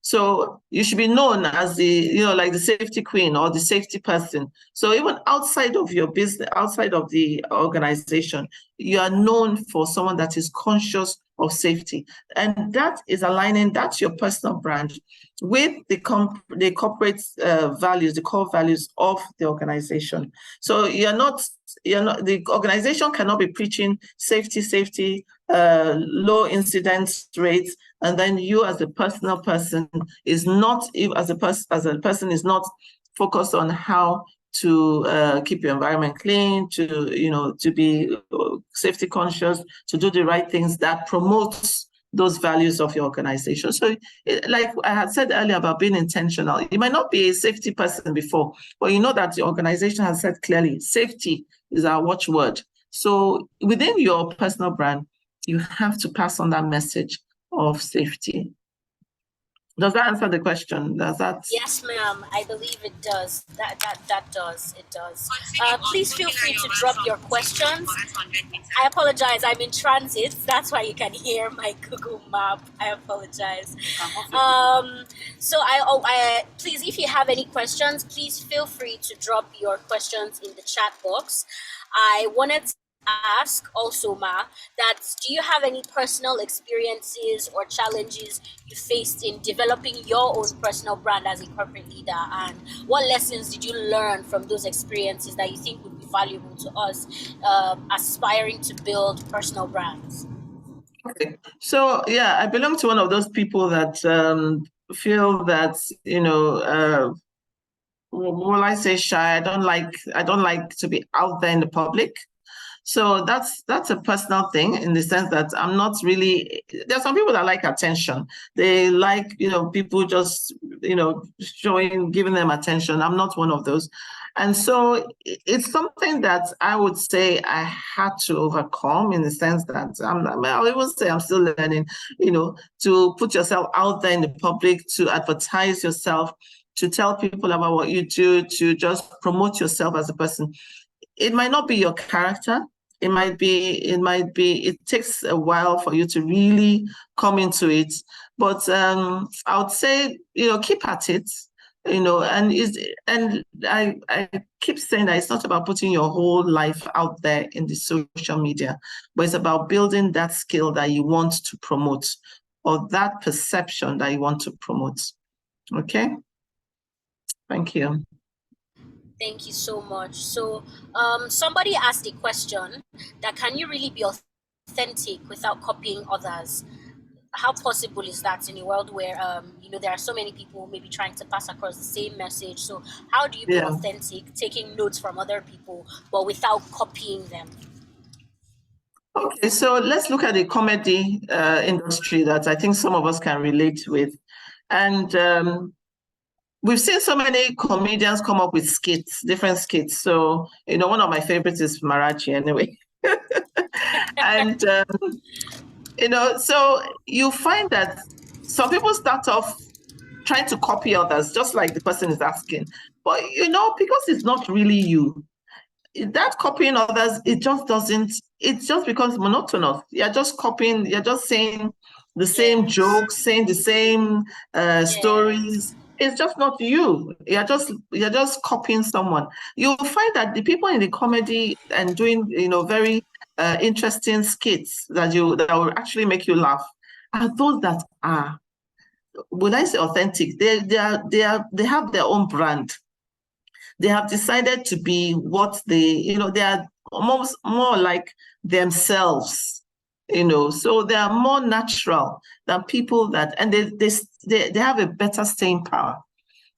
So you should be known as like the safety queen or the safety person. So even outside of your business, outside of the organization, you are known for someone that is conscious of safety. And that is aligning, that's your personal brand with the corporate values, the core values of the organization. So the organization cannot be preaching safety, low incidence rates, and then you as a personal person is not focused on how to keep your environment clean, to be safety conscious, to do the right things that promotes those values of your organization. So like I had said earlier about being intentional, you might not be a safety person before, but you know that the organization has said clearly, safety is our watchword. So within your personal brand, you have to pass on that message of safety. Does that answer the question? Does that? Yes, ma'am. I believe it does. That does. It does. Please feel free to drop your questions. I apologize. I'm in transit. That's why you can hear my Google map. I apologize. So I please, if you have any questions, please feel free to drop your questions in the chat box. I wanted to ask also, Ma, that do you have any personal experiences or challenges you faced in developing your own personal brand as a corporate leader, and what lessons did you learn from those experiences that you think would be valuable to us aspiring to build personal brands? Okay. So yeah, I belong to one of those people that feel that will I say shy? I don't like to be out there in the public. So that's a personal thing in the sense that I'm not really, there are some people that like attention. They like, people just, giving them attention. I'm not one of those. And so it's something that I would say I had to overcome, in the sense that I even say I'm still learning, to put yourself out there in the public, to advertise yourself, to tell people about what you do, to just promote yourself as a person. It might not be your character. It takes a while for you to really come into it. But I would say, keep at it. And I keep saying that it's not about putting your whole life out there in the social media, but it's about building that skill that you want to promote, or that perception that you want to promote. Okay? Thank you. Thank you so much. So somebody asked a question that, can you really be authentic without copying others? How possible is that in a world where there are so many people maybe trying to pass across the same message? So how do you be authentic, taking notes from other people, but without copying them? Okay, so let's look at the comedy industry that I think some of us can relate with. And we've seen so many comedians come up with skits, different skits. So, one of my favorites is Marachi anyway. And, so you find that some people start off trying to copy others, just like the person is asking. But, because it's not really you, that copying others, it just becomes monotonous. You're just copying, you're just saying the same jokes, saying the same stories. It's just not you. You're just copying someone. You'll find that the people in the comedy and doing, very interesting skits that will actually make you laugh are those that are, would I say, authentic? They have their own brand. They have decided to be what they are almost more like themselves, so they are more natural than people that, and they have a better staying power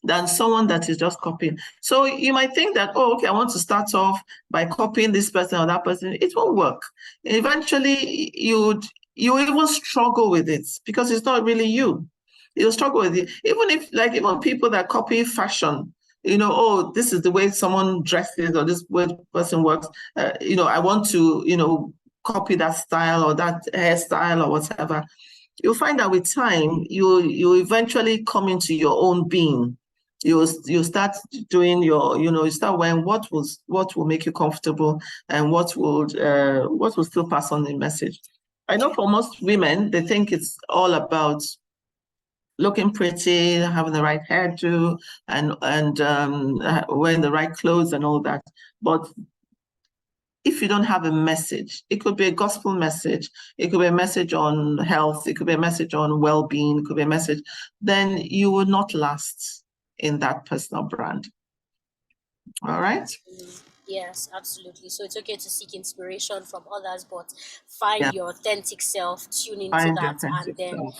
than someone that is just copying. So you might think that, oh, okay, I want to start off by copying this person or that person. It won't work. Eventually, you even struggle with it because it's not really you. You'll struggle with it. Even people that copy fashion, oh, this is the way someone dresses or this way the person works. I want to, copy that style or that hairstyle or whatever. You'll find that with time, you eventually come into your own being. You start doing you start wearing what will make you comfortable and what will still pass on the message. I know for most women, they think it's all about looking pretty, having the right hairdo, and wearing the right clothes and all that. But if you don't have a message, it could be a gospel message, it could be a message on health, it could be a message on well-being, it could be a message, then you will not last in that personal brand. All right? Yes, absolutely. So it's okay to seek inspiration from others, but find your authentic self, tune into that, and then,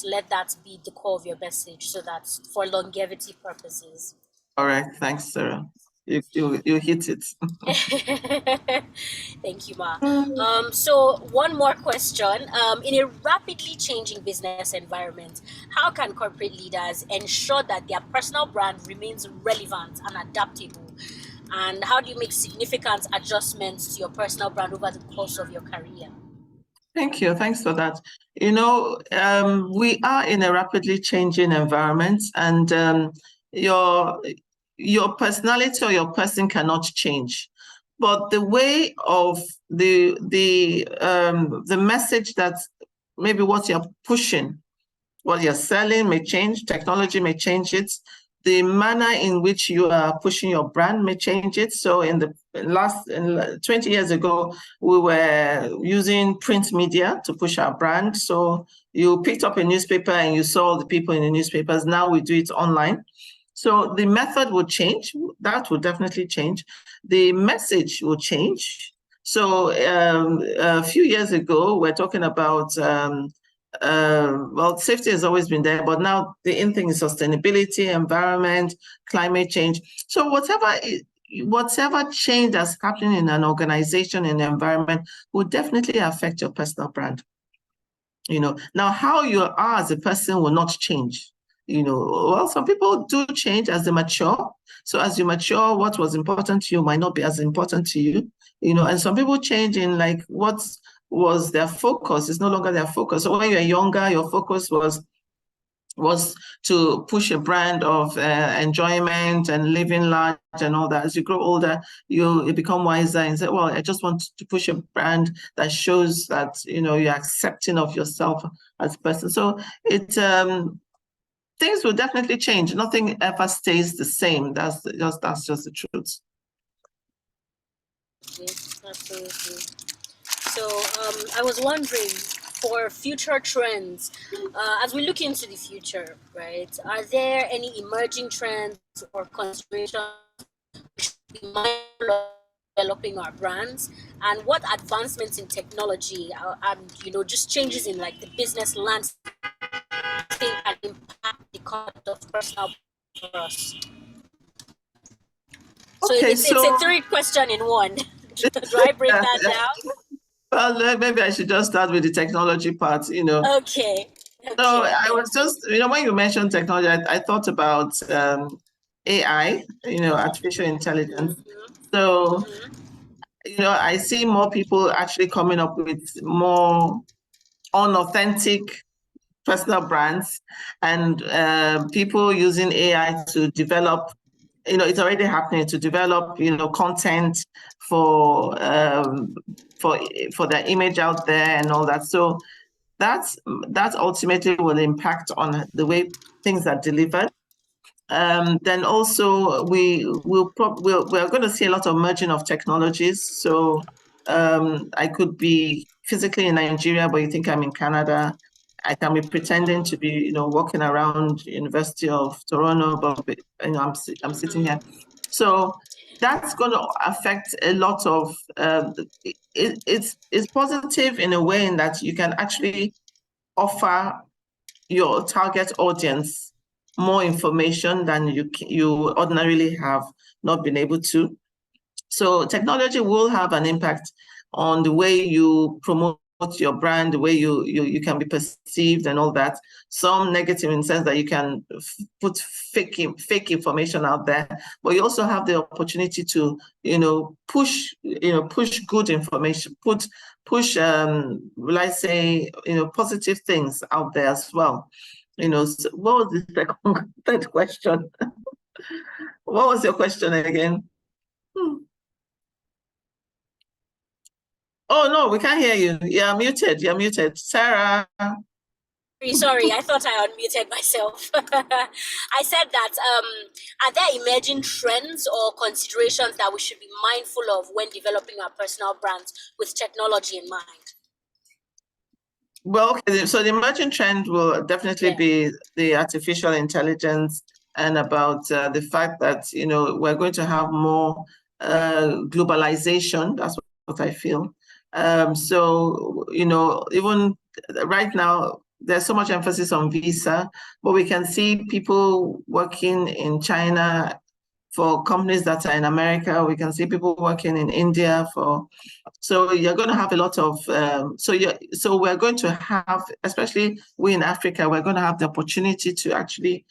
let that be the core of your message, so that's for longevity purposes. All right. Thanks, Sarah. You hit it. Thank you, Ma. So one more question. In a rapidly changing business environment, how can corporate leaders ensure that their personal brand remains relevant and adaptable? And how do you make significant adjustments to your personal brand over the course of your career? Thank you. Thanks for that. We are in a rapidly changing environment, and your personality or your person cannot change, but the way of the message that maybe what you're pushing, what you're selling may change. Technology may change it. The manner in which you are pushing your brand may change it. So in 20 years ago, we were using print media to push our brand. So you picked up a newspaper and you saw the people in the newspapers. Now we do it online. So the method will change. That will definitely change. The message will change. So a few years ago, we're talking about safety has always been there, but now the in thing is sustainability, environment, climate change. So whatever whatever change that's happening in an organization, in the environment, will definitely affect your personal brand. Now how you are as a person will not change. Well, some people do change as they mature. So as you mature, what was important to you might not be as important to you. And some people change in like what was their focus is no longer their focus. So when you're younger, your focus was to push a brand of enjoyment and living large and all that. As you grow older, you become wiser and say, well, I just want to push a brand that shows that, you're accepting of yourself as a person. So things will definitely change. Nothing ever stays the same. That's just the truth. Yes, absolutely. So I was wondering, for future trends, as we look into the future, right, are there any emerging trends or considerations we should be mindful of developing our brands? And what advancements in technology and just changes in like the business landscape think can impact the concept of personal brand for us? So Okay, it's a three question in one. Do I break that down? Well, maybe I should just start with the technology part, Okay. So I was just, when you mentioned technology, I thought about AI, artificial intelligence. So, I see more people actually coming up with more unauthentic personal brands and people using AI to develop, it's already happening, to develop, content for their image out there and all that. So that ultimately will impact on the way things are delivered. Then also we're going to see a lot of merging of technologies. So I could be physically in Nigeria, but you think I'm in Canada. I can be pretending to be, walking around University of Toronto, but I'm sitting here. So that's going to affect a lot of. It's positive in a way in that you can actually offer your target audience more information than you ordinarily have not been able to. So technology will have an impact on the way you promote your brand, the way you can be perceived and all that. Some negative in the sense that you can put fake information out there, but you also have the opportunity to, push good information, push will I say, positive things out there as well. So what was the third question? What was your question again? Oh, no, we can't hear you. You're muted. You're muted. Sarah. Sorry, I thought I unmuted myself. I said that, are there emerging trends or considerations that we should be mindful of when developing our personal brands with technology in mind? Well, okay, so the emerging trend will definitely be the artificial intelligence and about the fact that, we're going to have more globalization. That's what I feel. So, even right now, there's so much emphasis on visa, but we can see people working in China for companies that are in America. We can see people working in India so you're going to have a lot of, so we're going to have, especially we in Africa, we're going to have the opportunity to actually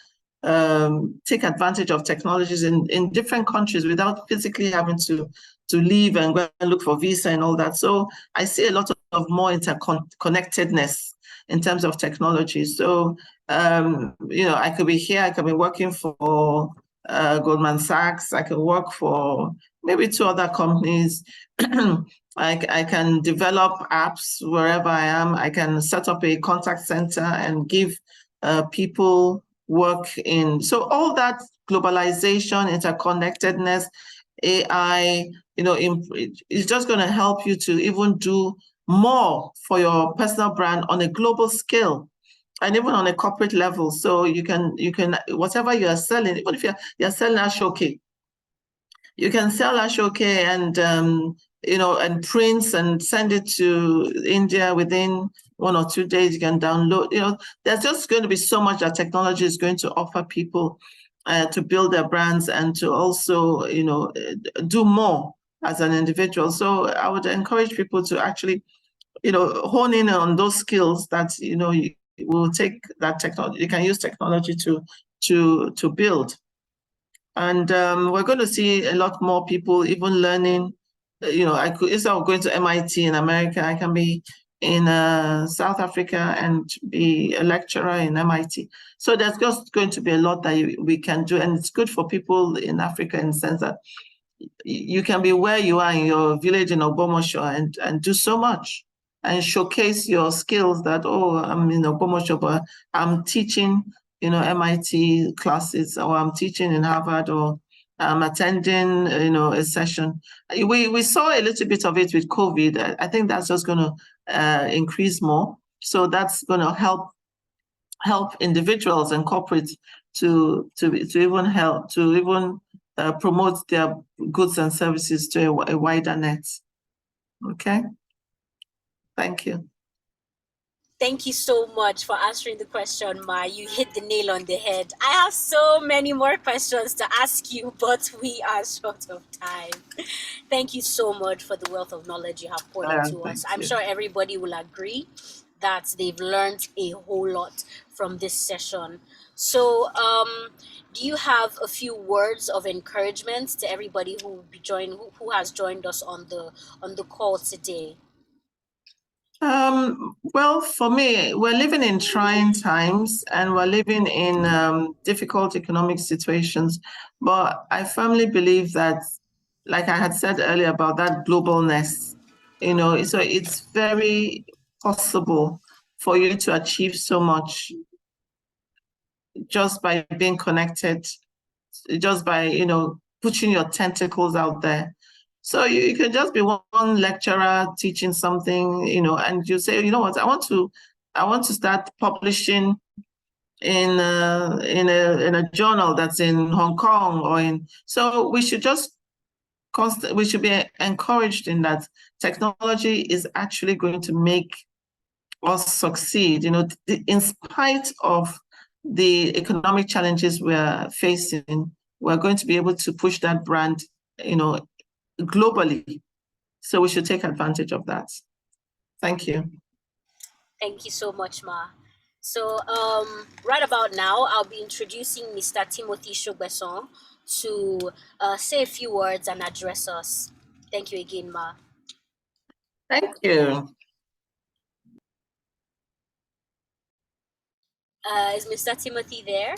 take advantage of technologies in different countries without physically having to leave and go and look for visa and all that. So I see a lot of more interconnectedness in terms of technology. So, I could be here, I could be working for Goldman Sachs, I could work for maybe 2 other companies. I can develop apps wherever I am. I can set up a contact center and give people work in. So all that globalization, interconnectedness, AI, it's just going to help you to even do more for your personal brand on a global scale and even on a corporate level. So you can whatever you are selling, even if you're selling ashoke, you can sell ashoke and and prints and send it to India within 1 or 2 days. You can download. There's just going to be so much that technology is going to offer people. to build their brands and to also, do more as an individual. So I would encourage people to actually, hone in on those skills that, you will take that technology. You can use technology to build. And we're going to see a lot more people even learning. Instead of going to MIT in America, I can be in South Africa and be a lecturer in MIT. So there's just going to be a lot that we can do. And it's good for people in Africa in the sense that you can be where you are in your village in Obomosho and do so much and showcase your skills that, oh, I'm in Obomosho, but I'm teaching, MIT classes, or I'm teaching in Harvard, or I'm attending, a session. We saw a little bit of it with COVID. I think that's just going to increase more. So that's going to help individuals and corporates to even promote their goods and services to a wider net. Okay. Thank you. Thank you so much for answering the question, Ma. You hit the nail on the head. I have so many more questions to ask you, but we are short of time. Thank you so much for the wealth of knowledge you have poured into us. I'm sure everybody will agree that they've learned a whole lot from this session. So, do you have a few words of encouragement to everybody who has joined us on the call today? Well, for me, we're living in trying times and we're living in difficult economic situations. But I firmly believe that, like I had said earlier about that globalness, so it's very possible for you to achieve so much just by being connected, just by, pushing your tentacles out there. So you can just be one lecturer teaching something, and you say, you know what, I want to start publishing in a journal that's in Hong Kong so we should be encouraged in that technology is actually going to make us succeed, in spite of the economic challenges we're facing. We're going to be able to push that brand, globally. So we should take advantage of that. Thank you. Thank you so much, Ma. So right about now, I'll be introducing Mr. Timothy Shogbeson to say a few words and address us. Thank you again, Ma. Thank you. Is Mr. Timothy there?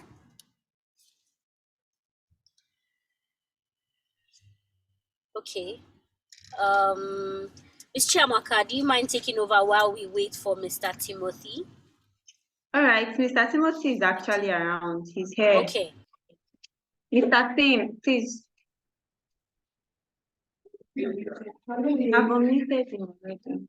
Okay. Ms. Chiamaka, do you mind taking over while we wait for Mr. Timothy? All right, Mr. Timothy is actually around. He's here. Okay. Mr. Tim, please. I've unmuted him already.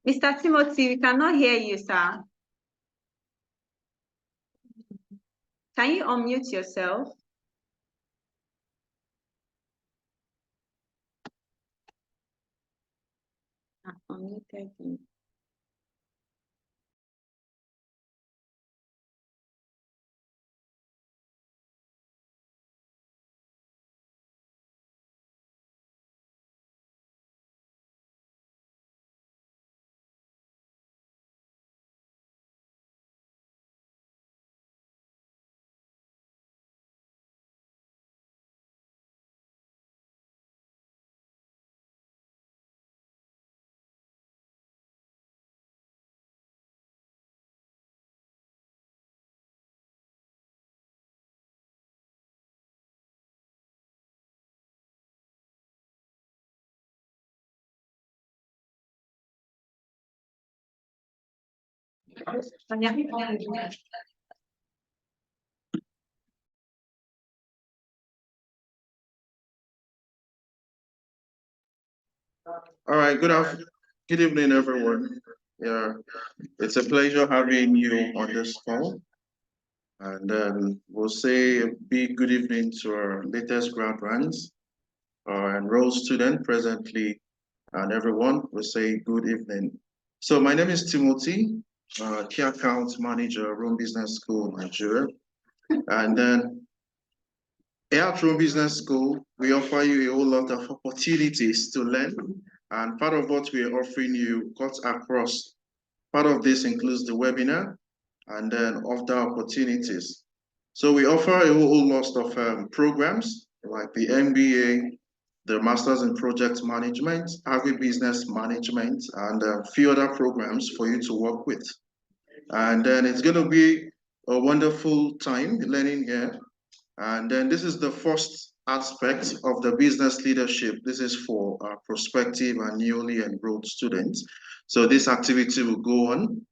Mr. Timothy, we cannot hear you, sir. Can you unmute yourself? I've unmuted him. All right, good evening, everyone. Yeah, it's a pleasure having you on this call. And we'll say a big good evening to our latest grad ranks, our enrolled student presently and everyone. We say good evening. So my name is Timothy, Key Account Manager, Rome Business School, Nigeria. And then here at Rome Business School, we offer you a whole lot of opportunities to learn. And part of what we are offering you cuts across. Part of this includes the webinar and then other opportunities. So we offer a whole lot of programs like the MBA, the Masters in Project Management, Agribusiness Management, and a few other programs for you to work with. And then it's going to be a wonderful time learning here. And then this is the first aspect of the business leadership. This is for prospective and newly enrolled students. So this activity will go on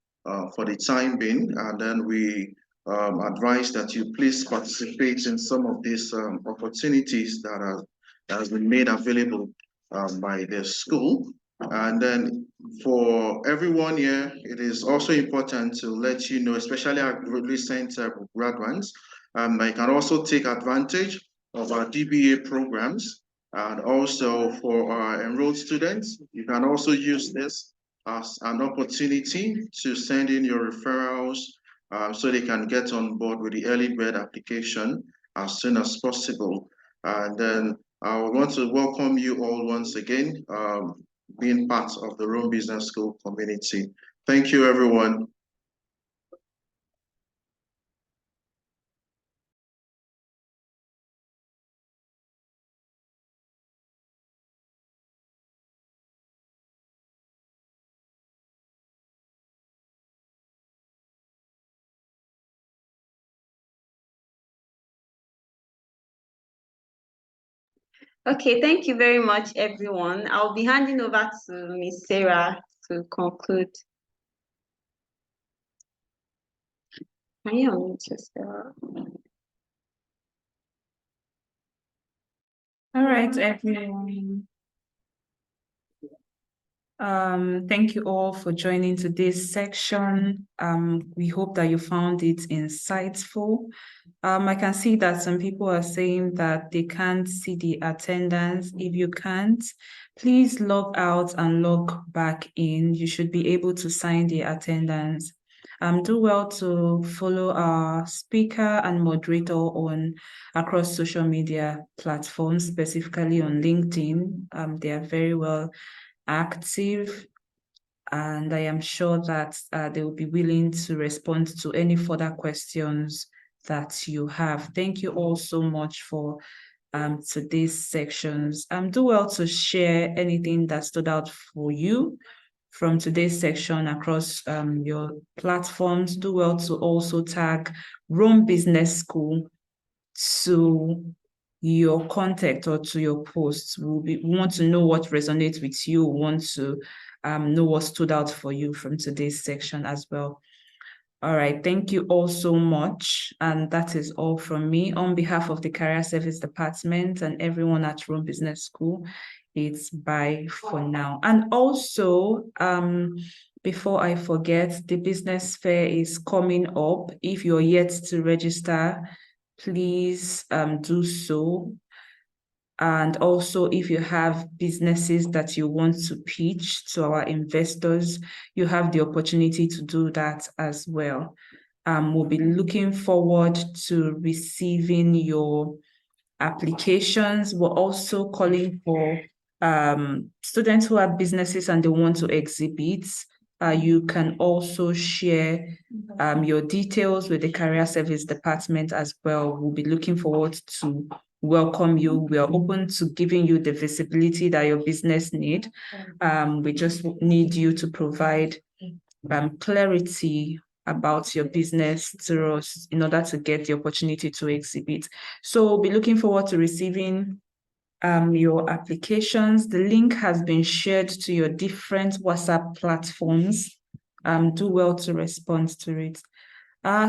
for the time being, and then we advise that you please participate in some of these opportunities that has been made available by the school. And then for everyone here, it is also important to let you know, especially our recent graduates, they can also take advantage of our DBA programs. And also for our enrolled students, you can also use this as an opportunity to send in your referrals so they can get on board with the early bird application as soon as possible. And then I want to welcome you all once again, being part of the Rome Business School community. Thank you, everyone. Okay, thank you very much, everyone. I'll be handing over to Miss Sarah to conclude. Can you unmute yourself? All right, everyone. Thank you all for joining today's section. We hope that you found it insightful. I can see that some people are saying that they can't see the attendance. If you can't, please log out and log back in. You should be able to sign the attendance. Do well to follow our speaker and moderator on across social media platforms, specifically on LinkedIn. They are very well active, and I am sure that they will be willing to respond to any further questions that you have. Thank you all so much for today's sections. Do well to share anything that stood out for you from today's section across your platforms. Do well to also tag Rome Business School to your contact or to your posts. We want to know what resonates with you. We want to know what stood out for you from today's section as well. All right, thank you all so much. And that is all from me. On behalf of the Career Service Department and everyone at Rome Business School, it's bye for now. And also, before I forget, the business fair is coming up. If you're yet to register, please do so. And also, if you have businesses that you want to pitch to our investors, you have the opportunity to do that as well. We'll be looking forward to receiving your applications. We're also calling for students who have businesses and they want to exhibit. You can also share your details with the Career Service Department as well. We'll be looking forward to welcome you. We are open to giving you the visibility that your business need. We just need you to provide clarity about your business to us in order to get the opportunity to exhibit. So we'll be looking forward to receiving your applications. The link has been shared to your different WhatsApp platforms. Do well to respond to it.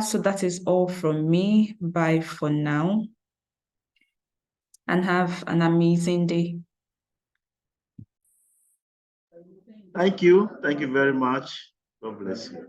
So that is all from me. Bye for now. And have an amazing day. Thank you. Thank you very much. God bless you.